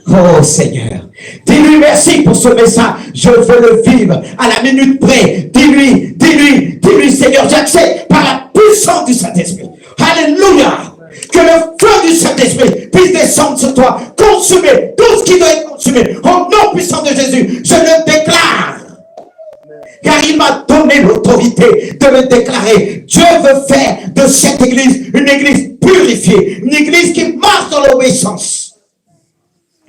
Oh Seigneur, dis-lui merci pour ce message. Je veux le vivre à la minute près. Dis-lui Seigneur, j'accepte par la puissance du Saint-Esprit. Alléluia. Que le feu du Saint-Esprit puisse descendre sur toi, consumer tout ce qui doit être consumé. Au nom puissant de Jésus, je le déclare. Car il m'a donné l'autorité de le déclarer. Dieu veut faire de cette église une église purifiée, une église qui marche dans l'obéissance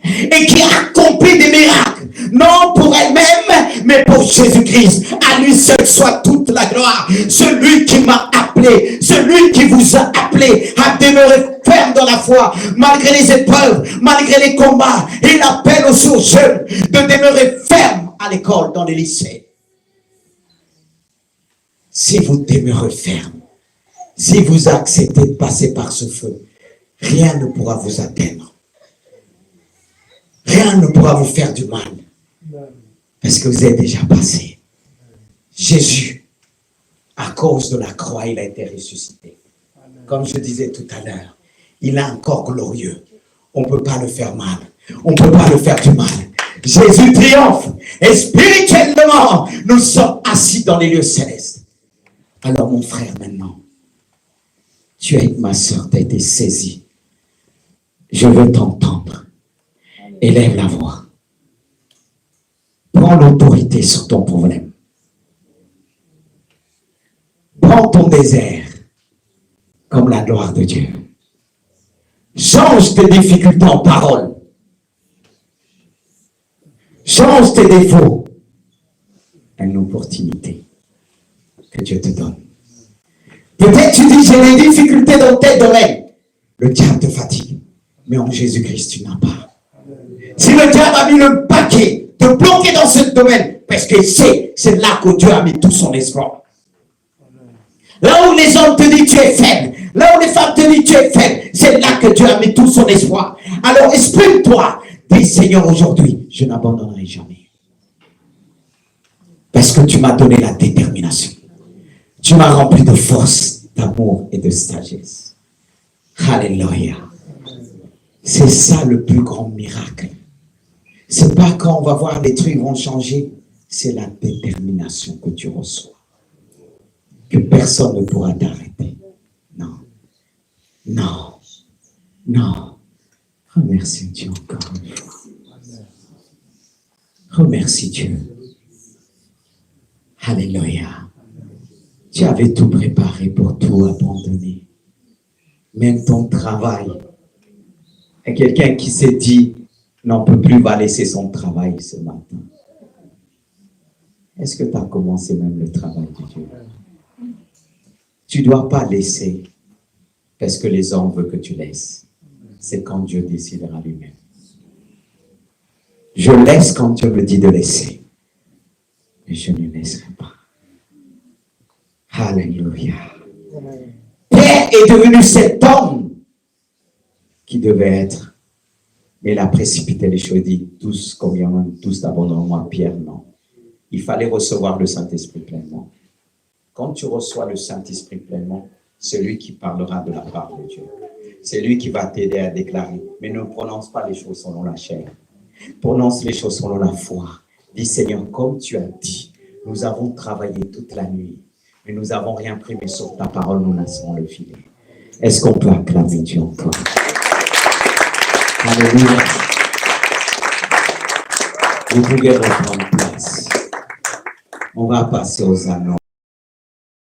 et qui accomplit des miracles, non pour elle-même, mais pour Jésus-Christ. À lui seul soit toute la gloire. Celui qui m'a appelé, celui qui vous a appelé à demeurer ferme dans la foi, malgré les épreuves, malgré les combats. Il appelle aussi aux jeunes de demeurer ferme à l'école, dans les lycées. Si vous demeurez ferme, si vous acceptez de passer par ce feu, rien ne pourra vous atteindre. Rien ne pourra vous faire du mal. Parce que vous êtes déjà passé. Jésus, à cause de la croix, il a été ressuscité. Comme je disais tout à l'heure, il est encore glorieux. On ne peut pas le faire mal. On ne peut pas le faire du mal. Jésus triomphe. Et spirituellement, nous sommes assis dans les lieux célestes. Alors mon frère, maintenant, tu es ma soeur, tu as été saisi. Je veux t'entendre. Élève la voix. Prends l'autorité sur ton problème. Prends ton désert comme la gloire de Dieu. Change tes difficultés en paroles. Change tes défauts en une opportunité que Dieu te donne. Peut-être tu dis, j'ai des difficultés dans tel domaine. Le diable te fatigue. Mais en Jésus-Christ, tu n'as pas. Si le diable a mis le paquet, te bloquer dans ce domaine, parce que c'est là que Dieu a mis tout son espoir. Là où les hommes te disent tu es faible, là où les femmes te disent tu es faible, c'est là que Dieu a mis tout son espoir. Alors exprime-toi, Dis Seigneur, aujourd'hui, je n'abandonnerai jamais. Parce que tu m'as donné la détermination. Tu m'as rempli de force, d'amour et de sagesse. Alléluia. C'est ça le plus grand miracle. C'est pas quand on va voir les trucs vont changer, c'est la détermination que tu reçois. Que personne ne pourra t'arrêter. Non. Non. Non. Remercie Dieu encore une fois. Remercie Dieu. Alléluia. Tu avais tout préparé pour tout abandonner. Même ton travail. Et quelqu'un qui s'est dit, n'en peut plus, va laisser son travail ce matin. Est-ce que tu as commencé même le travail de Dieu? Tu ne dois pas laisser parce que les hommes veulent que tu laisses. C'est quand Dieu décidera lui-même. Je laisse quand Dieu me dit de laisser. Mais je ne laisserai pas. Alléluia. Pierre est devenu cet homme qui devait être. Mais il a précipité les choses et dit, tous, combien tous abandonnent-moi, Pierre, non. Il fallait recevoir le Saint-Esprit pleinement. Quand tu reçois le Saint-Esprit pleinement, c'est lui qui parlera de la part de Dieu. C'est lui qui va t'aider à déclarer. Mais ne prononce pas les choses selon la chair. Prononce les choses selon la foi. Dis, Seigneur, comme tu as dit, nous avons travaillé toute la nuit, mais nous n'avons rien pris, mais sur ta parole, nous laissons le filet. Est-ce qu'on peut acclamer Dieu encore? Alléluia. Vous pouvez reprendre place. On va passer aux annonces.